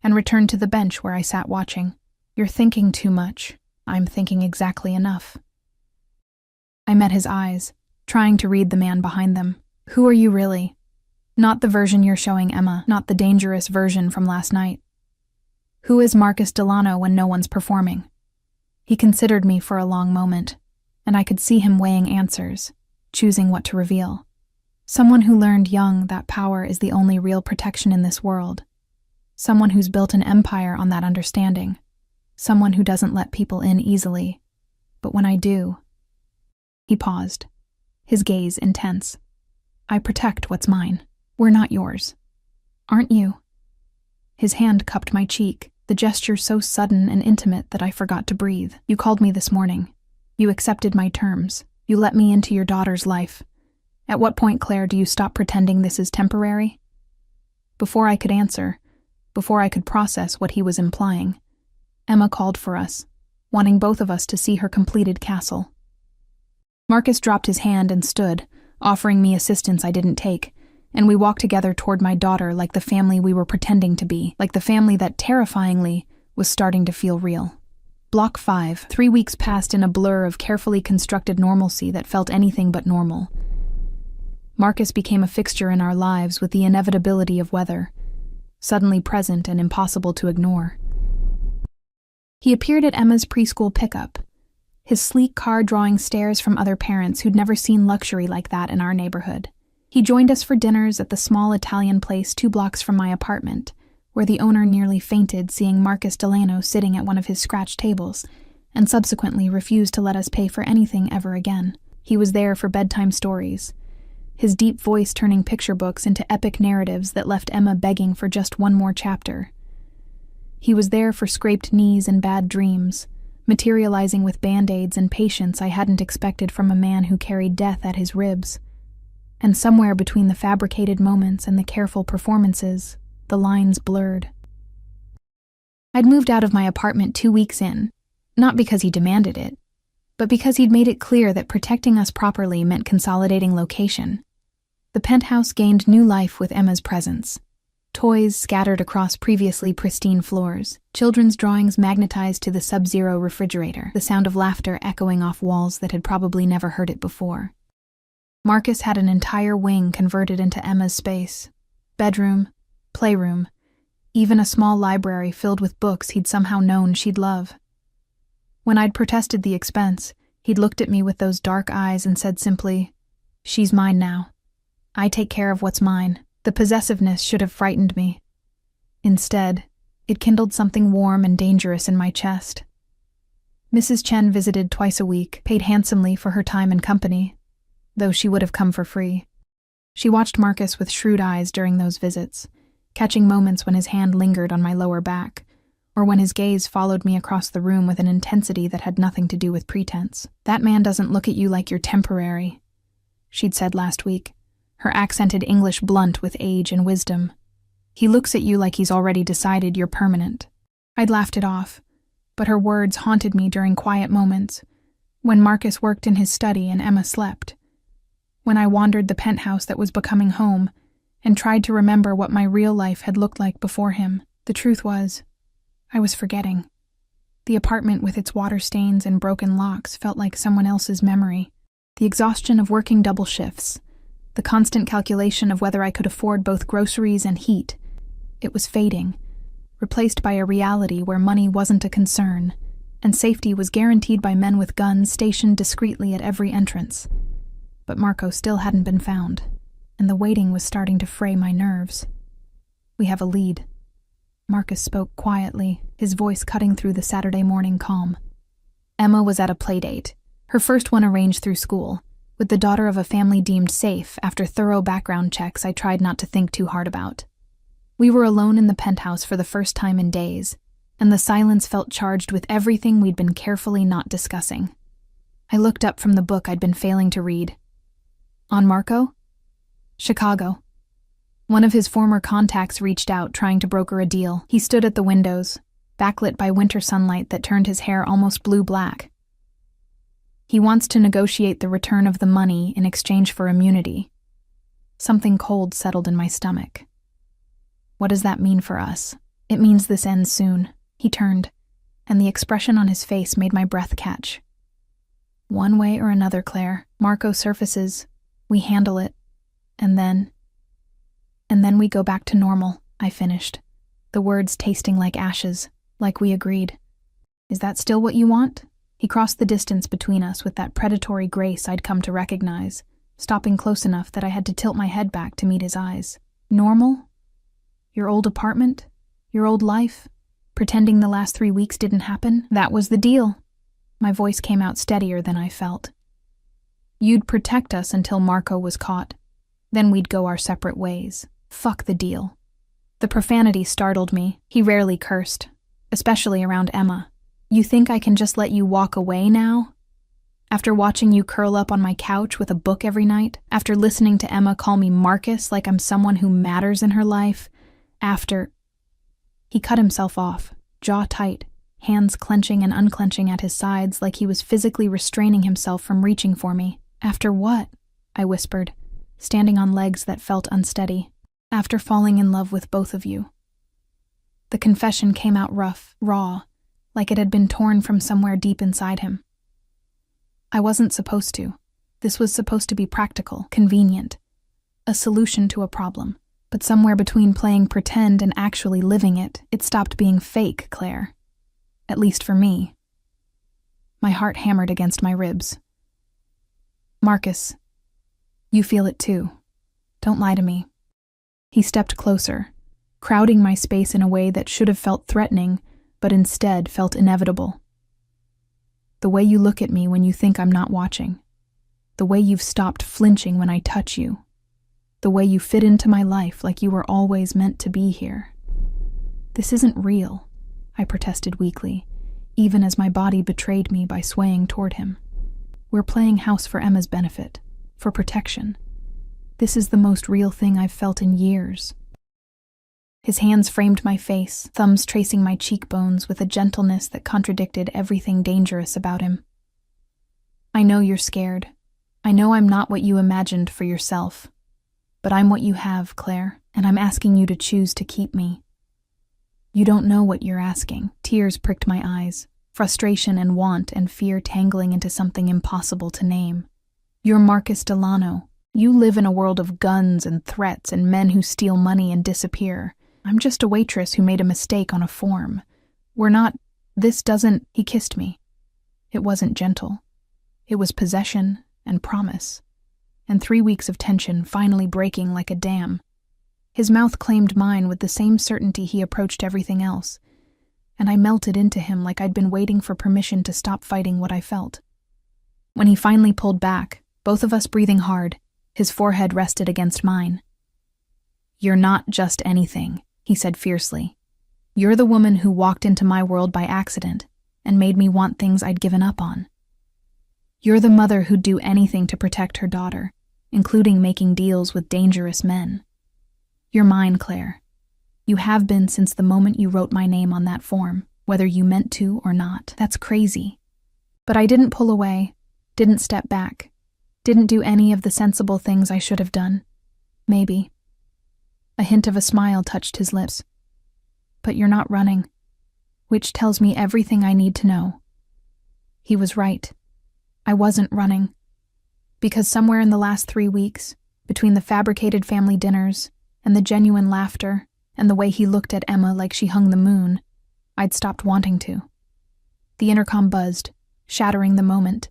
and returned to the bench where I sat watching. You're thinking too much. I'm thinking exactly enough. I met his eyes, trying to read the man behind them. Who are you really? Not the version you're showing Emma, not the dangerous version from last night. Who is Marcus Delano when no one's performing? He considered me for a long moment, and I could see him weighing answers, choosing what to reveal. Someone who learned young that power is the only real protection in this world. Someone who's built an empire on that understanding. Someone who doesn't let people in easily. But when I do... He paused, his gaze intense. I protect what's mine. We're not yours. Aren't you? His hand cupped my cheek, the gesture so sudden and intimate that I forgot to breathe. You called me this morning. You accepted my terms. You let me into your daughter's life. At what point, Claire, do you stop pretending this is temporary? Before I could answer, before I could process what he was implying, Emma called for us, wanting both of us to see her completed castle. Marcus dropped his hand and stood, offering me assistance I didn't take, and we walked together toward my daughter like the family we were pretending to be, like the family that, terrifyingly, was starting to feel real. Block 5. 3 weeks passed in a blur of carefully constructed normalcy that felt anything but normal. Marcus became a fixture in our lives with the inevitability of weather, suddenly present and impossible to ignore. He appeared at Emma's preschool pickup, his sleek car drawing stares from other parents who'd never seen luxury like that in our neighborhood. He joined us for dinners at the small Italian place 2 blocks from my apartment, where the owner nearly fainted seeing Marcus Delano sitting at one of his scratch tables, and subsequently refused to let us pay for anything ever again. He was there for bedtime stories, his deep voice turning picture books into epic narratives that left Emma begging for just one more chapter. He was there for scraped knees and bad dreams, materializing with band-aids and patience I hadn't expected from a man who carried death at his ribs. And somewhere between the fabricated moments and the careful performances, the lines blurred. I'd moved out of my apartment 2 weeks in, not because he demanded it, but because he'd made it clear that protecting us properly meant consolidating location. The penthouse gained new life with Emma's presence. Toys scattered across previously pristine floors, children's drawings magnetized to the sub-zero refrigerator, the sound of laughter echoing off walls that had probably never heard it before. Marcus had an entire wing converted into Emma's space. Bedroom, playroom, even a small library filled with books he'd somehow known she'd love. When I'd protested the expense, he'd looked at me with those dark eyes and said simply, "She's mine now. I take care of what's mine." The possessiveness should have frightened me. Instead, it kindled something warm and dangerous in my chest. Mrs. Chen visited twice a week, paid handsomely for her time and company, though she would have come for free. She watched Marcus with shrewd eyes during those visits, catching moments when his hand lingered on my lower back, or when his gaze followed me across the room with an intensity that had nothing to do with pretense. "That man doesn't look at you like you're temporary," she'd said last week, her accented English blunt with age and wisdom. "He looks at you like he's already decided you're permanent." I'd laughed it off, but her words haunted me during quiet moments, when Marcus worked in his study and Emma slept, when I wandered the penthouse that was becoming home and tried to remember what my real life had looked like before him. The truth was, I was forgetting. The apartment with its water stains and broken locks felt like someone else's memory. The exhaustion of working double shifts, the constant calculation of whether I could afford both groceries and heat, it was fading, replaced by a reality where money wasn't a concern, and safety was guaranteed by men with guns stationed discreetly at every entrance. But Marco still hadn't been found, and the waiting was starting to fray my nerves. "We have a lead." Marcus spoke quietly, his voice cutting through the Saturday morning calm. Emma was at a playdate, her first one arranged through school, with the daughter of a family deemed safe after thorough background checks I tried not to think too hard about. We were alone in the penthouse for the first time in days, and the silence felt charged with everything we'd been carefully not discussing. I looked up from the book I'd been failing to read. On Marco? Chicago. One of his former contacts reached out, trying to broker a deal. He stood at the windows, backlit by winter sunlight that turned his hair almost blue-black. He wants to negotiate the return of the money in exchange for immunity. Something cold settled in my stomach. What does that mean for us? It means this ends soon. He turned, and the expression on his face made my breath catch. One way or another, Claire, Marco surfaces, we handle it, and then we go back to normal, I finished, the words tasting like ashes, like we agreed. Is that still what you want? He crossed the distance between us with that predatory grace I'd come to recognize, stopping close enough that I had to tilt my head back to meet his eyes. Normal? Your old apartment? Your old life? Pretending the last 3 weeks didn't happen? That was the deal. My voice came out steadier than I felt. You'd protect us until Marco was caught. Then we'd go our separate ways. Fuck the deal. The profanity startled me. He rarely cursed, especially around Emma. You think I can just let you walk away now? After watching you curl up on my couch with a book every night? After listening to Emma call me Marcus like I'm someone who matters in her life? After... He cut himself off, jaw tight, hands clenching and unclenching at his sides like he was physically restraining himself from reaching for me. After what? I whispered, standing on legs that felt unsteady. After falling in love with both of you. The confession came out rough, raw, like it had been torn from somewhere deep inside him. I wasn't supposed to. This was supposed to be practical, convenient, a solution to a problem. But somewhere between playing pretend and actually living it, it stopped being fake, Claire. At least for me. My heart hammered against my ribs. Marcus, you feel it too. Don't lie to me. He stepped closer, crowding my space in a way that should have felt threatening, but instead felt inevitable. The way you look at me when you think I'm not watching. The way you've stopped flinching when I touch you. The way you fit into my life like you were always meant to be here. This isn't real, I protested weakly, even as my body betrayed me by swaying toward him. We're playing house for Emma's benefit, for protection. This is the most real thing I've felt in years. His hands framed my face, thumbs tracing my cheekbones with a gentleness that contradicted everything dangerous about him. I know you're scared. I know I'm not what you imagined for yourself. But I'm what you have, Claire, and I'm asking you to choose to keep me. You don't know what you're asking. Tears pricked my eyes, frustration and want and fear tangling into something impossible to name. You're Marcus Delano. You live in a world of guns and threats and men who steal money and disappear. I'm just a waitress who made a mistake on a form. We're not... He kissed me. It wasn't gentle. It was possession and promise. And 3 weeks of tension finally breaking like a dam. His mouth claimed mine with the same certainty he approached everything else, and I melted into him like I'd been waiting for permission to stop fighting what I felt. When he finally pulled back, both of us breathing hard, his forehead rested against mine. You're not just anything, he said fiercely. You're the woman who walked into my world by accident and made me want things I'd given up on. You're the mother who'd do anything to protect her daughter, including making deals with dangerous men. You're mine, Claire. You have been since the moment you wrote my name on that form, whether you meant to or not. That's crazy. But I didn't pull away, didn't step back, didn't do any of the sensible things I should have done. Maybe. A hint of a smile touched his lips. But you're not running, which tells me everything I need to know. He was right. I wasn't running. Because somewhere in the last 3 weeks, between the fabricated family dinners and the genuine laughter and the way he looked at Emma like she hung the moon, I'd stopped wanting to. The intercom buzzed, shattering the moment.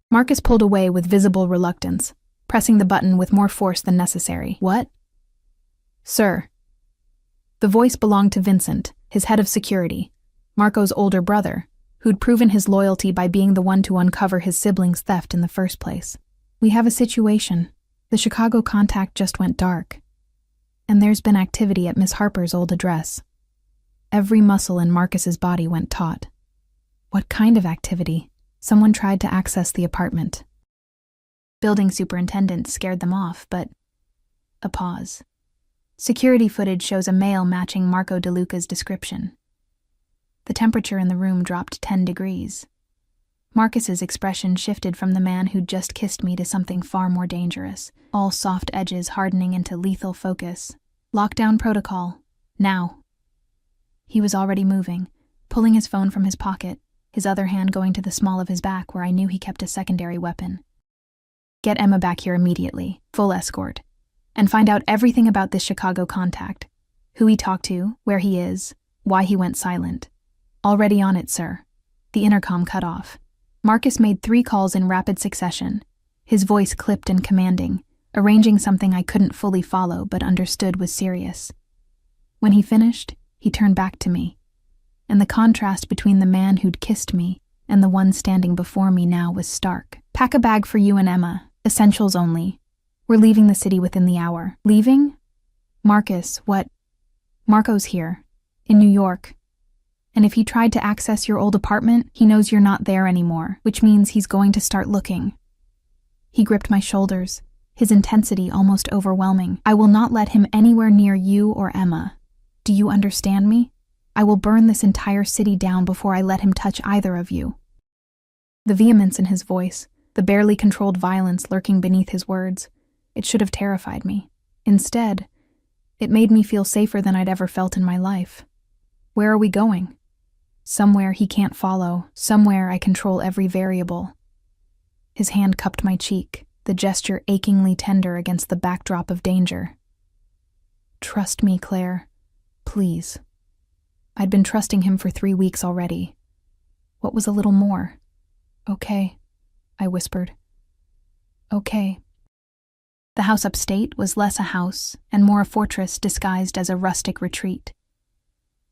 Marcus pulled away with visible reluctance, pressing the button with more force than necessary. What? Sir. The voice belonged to Vincent, his head of security, Marco's older brother, who'd proven his loyalty by being the one to uncover his siblings' theft in the first place. We have a situation. The Chicago contact just went dark. And there's been activity at Miss Harper's old address. Every muscle in Marcus's body went taut. What kind of activity? Someone tried to access the apartment. Building superintendent scared them off, but... A pause. Security footage shows a male matching Marco DeLuca's description. The temperature in the room dropped 10 degrees. Marcus's expression shifted from the man who'd just kissed me to something far more dangerous, all soft edges hardening into lethal focus. Lockdown protocol. Now. He was already moving, pulling his phone from his pocket, his other hand going to the small of his back where I knew he kept a secondary weapon. Get Emma back here immediately, full escort, and find out everything about this Chicago contact. Who he talked to, where he is, why he went silent. Already on it, sir. The intercom cut off. Marcus made 3 calls in rapid succession, his voice clipped and commanding, arranging something I couldn't fully follow but understood was serious. When he finished, he turned back to me, and the contrast between the man who'd kissed me and the one standing before me now was stark. Pack a bag for you and Emma, essentials only. We're leaving the city within the hour. Leaving? Marcus, what? Marco's here, in New York. And if he tried to access your old apartment, he knows you're not there anymore, which means he's going to start looking. He gripped my shoulders, his intensity almost overwhelming. I will not let him anywhere near you or Emma. Do you understand me? I will burn this entire city down before I let him touch either of you. The vehemence in his voice, the barely controlled violence lurking beneath his words, it should have terrified me. Instead, it made me feel safer than I'd ever felt in my life. Where are we going? Somewhere he can't follow, somewhere I control every variable. His hand cupped my cheek, the gesture achingly tender against the backdrop of danger. Trust me, Claire. Please. I'd been trusting him for 3 weeks already. What was a little more? Okay, I whispered. Okay. The house upstate was less a house and more a fortress disguised as a rustic retreat.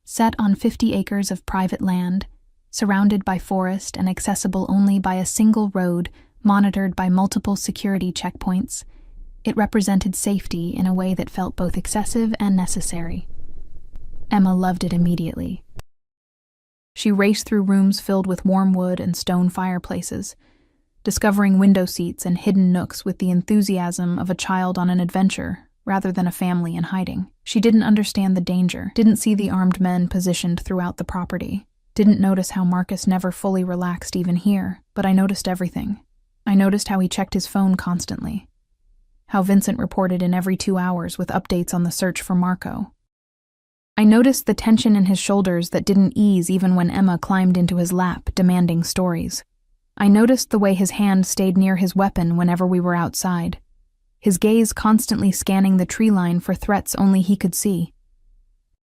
Set on 50 acres of private land, surrounded by forest and accessible only by a single road monitored by multiple security checkpoints, it represented safety in a way that felt both excessive and necessary. Emma loved it immediately. She raced through rooms filled with warm wood and stone fireplaces, discovering window seats and hidden nooks with the enthusiasm of a child on an adventure rather than a family in hiding. She didn't understand the danger, didn't see the armed men positioned throughout the property, didn't notice how Marcus never fully relaxed even here, but I noticed everything. I noticed how he checked his phone constantly, how Vincent reported in every 2 hours with updates on the search for Marco. I noticed the tension in his shoulders that didn't ease even when Emma climbed into his lap, demanding stories. I noticed the way his hand stayed near his weapon whenever we were outside, his gaze constantly scanning the tree line for threats only he could see.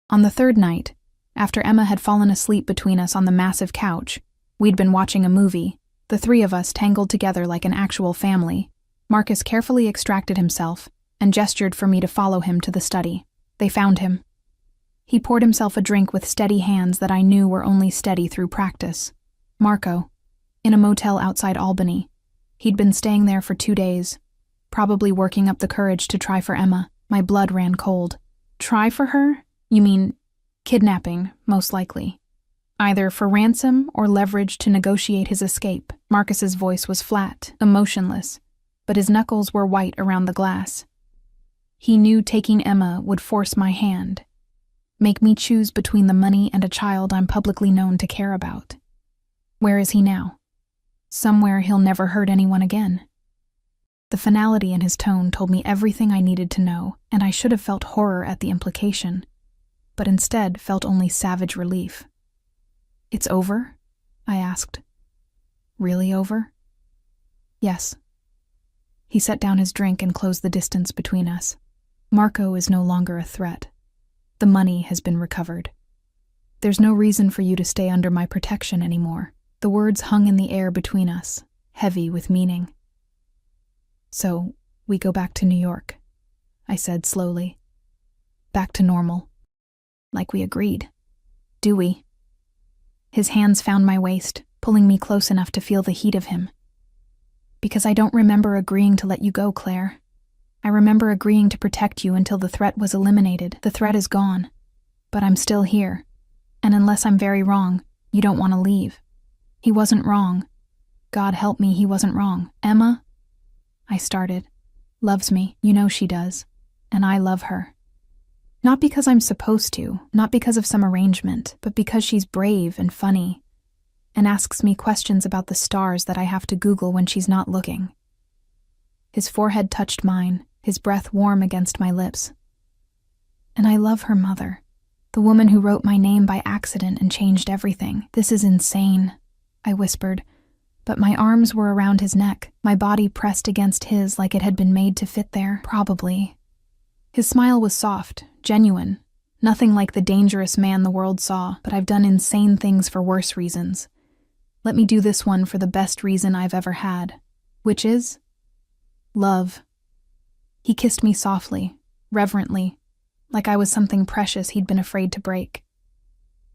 On the 3rd night, after Emma had fallen asleep between us on the massive couch, we'd been watching a movie, the 3 of us tangled together like an actual family. Marcus carefully extracted himself and gestured for me to follow him to the study. They found him. He poured himself a drink with steady hands that I knew were only steady through practice. Marco, in a motel outside Albany. He'd been staying there for 2 days, probably working up the courage to try for Emma. My blood ran cold. Try for her? You mean kidnapping, most likely. Either for ransom or leverage to negotiate his escape. Marcus's voice was flat, emotionless, but his knuckles were white around the glass. He knew taking Emma would force my hand, make me choose between the money and a child I'm publicly known to care about. Where is he now? Somewhere he'll never hurt anyone again. The finality in his tone told me everything I needed to know, and I should have felt horror at the implication, but instead felt only savage relief. It's over? I asked. Really over? Yes. He set down his drink and closed the distance between us. Marco is no longer a threat. The money has been recovered. There's no reason for you to stay under my protection anymore. The words hung in the air between us, heavy with meaning. So, we go back to New York, I said slowly. Back to normal. Like we agreed. Do we? His hands found my waist, pulling me close enough to feel the heat of him. Because I don't remember agreeing to let you go, Claire. I remember agreeing to protect you until the threat was eliminated. The threat is gone. But I'm still here. And unless I'm very wrong, you don't want to leave. He wasn't wrong. God help me, he wasn't wrong. Emma, I started, loves me. You know she does. And I love her. Not because I'm supposed to, not because of some arrangement, but because she's brave and funny, and asks me questions about the stars that I have to Google when she's not looking. His forehead touched mine, his breath warm against my lips. And I love her mother, the woman who wrote my name by accident and changed everything. This is insane, I whispered, but my arms were around his neck, my body pressed against his like it had been made to fit there, probably. His smile was soft, genuine, nothing like the dangerous man the world saw, but I've done insane things for worse reasons. Let me do this one for the best reason I've ever had, which is love. He kissed me softly, reverently, like I was something precious he'd been afraid to break.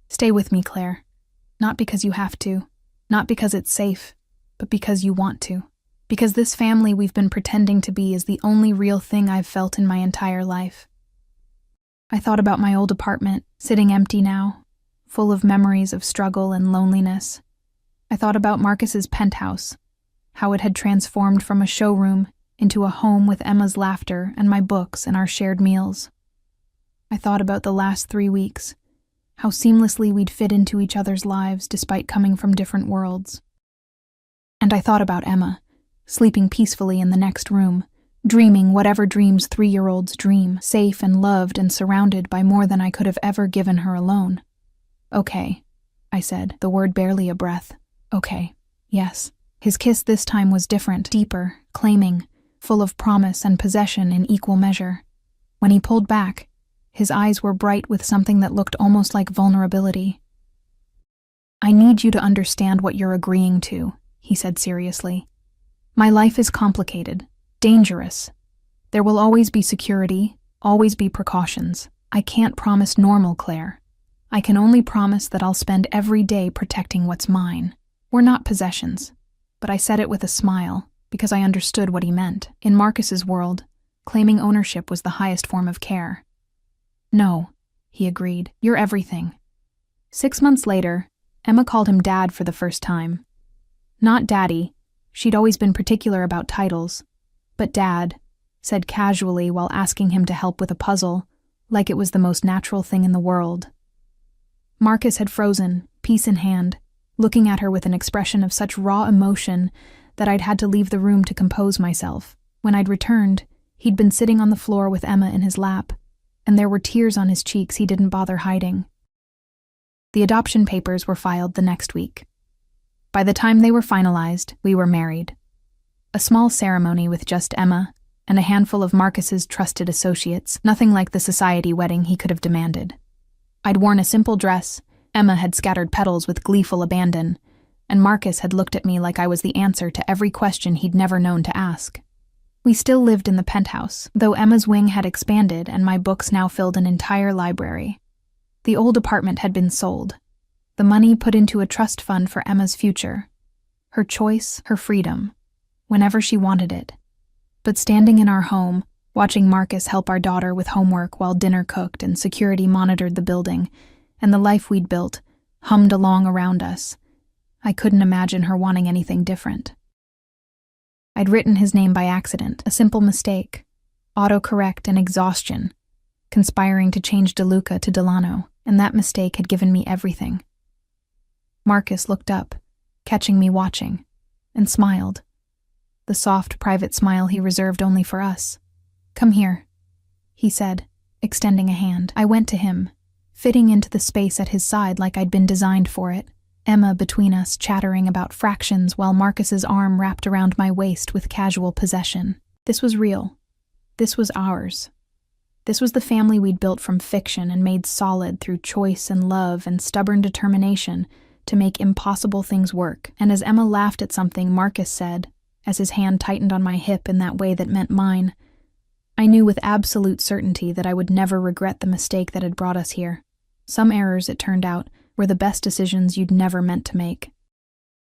Stay with me, Claire. Not because you have to, not because it's safe, but because you want to. Because this family we've been pretending to be is the only real thing I've felt in my entire life. I thought about my old apartment, sitting empty now, full of memories of struggle and loneliness. I thought about Marcus's penthouse, how it had transformed from a showroom into a home with Emma's laughter and my books and our shared meals. I thought about the last 3 weeks, how seamlessly we'd fit into each other's lives despite coming from different worlds. And I thought about Emma, sleeping peacefully in the next room, dreaming whatever dreams 3-year-olds dream, safe and loved and surrounded by more than I could have ever given her alone. Okay, I said, the word barely a breath. Okay, yes. His kiss this time was different, deeper, claiming, full of promise and possession in equal measure. When he pulled back, his eyes were bright with something that looked almost like vulnerability. I need you to understand what you're agreeing to, he said seriously. My life is complicated, dangerous. There will always be security, always be precautions. I can't promise normal, Claire. I can only promise that I'll spend every day protecting what's mine. We're not possessions. But I said it with a smile, because I understood what he meant. In Marcus's world, claiming ownership was the highest form of care. No, he agreed. You're everything. 6 months later, Emma called him Dad for the first time. Not Daddy. She'd always been particular about titles. But Dad, said casually while asking him to help with a puzzle, like it was the most natural thing in the world. Marcus had frozen, piece in hand, looking at her with an expression of such raw emotion that I'd had to leave the room to compose myself. When I'd returned, he'd been sitting on the floor with Emma in his lap, and there were tears on his cheeks he didn't bother hiding. The adoption papers were filed the next week. By the time they were finalized, we were married. A small ceremony with just Emma and a handful of Marcus's trusted associates, nothing like the society wedding he could have demanded. I'd worn a simple dress, Emma had scattered petals with gleeful abandon, and Marcus had looked at me like I was the answer to every question he'd never known to ask. We still lived in the penthouse, though Emma's wing had expanded and my books now filled an entire library. The old apartment had been sold, the money put into a trust fund for Emma's future. Her choice, her freedom, whenever she wanted it. But standing in our home, watching Marcus help our daughter with homework while dinner cooked and security monitored the building, and the life we'd built hummed along around us, I couldn't imagine her wanting anything different. I'd written his name by accident, a simple mistake, autocorrect and exhaustion, conspiring to change DeLuca to Delano, and that mistake had given me everything. Marcus looked up, catching me watching, and smiled. The soft, private smile he reserved only for us. Come here, he said, extending a hand. I went to him, fitting into the space at his side like I'd been designed for it, Emma between us chattering about fractions while Marcus's arm wrapped around my waist with casual possession. This was real. This was ours. This was the family we'd built from fiction and made solid through choice and love and stubborn determination to make impossible things work. And as Emma laughed at something Marcus said, as his hand tightened on my hip in that way that meant mine, I knew with absolute certainty that I would never regret the mistake that had brought us here. Some errors, it turned out, were the best decisions you'd never meant to make.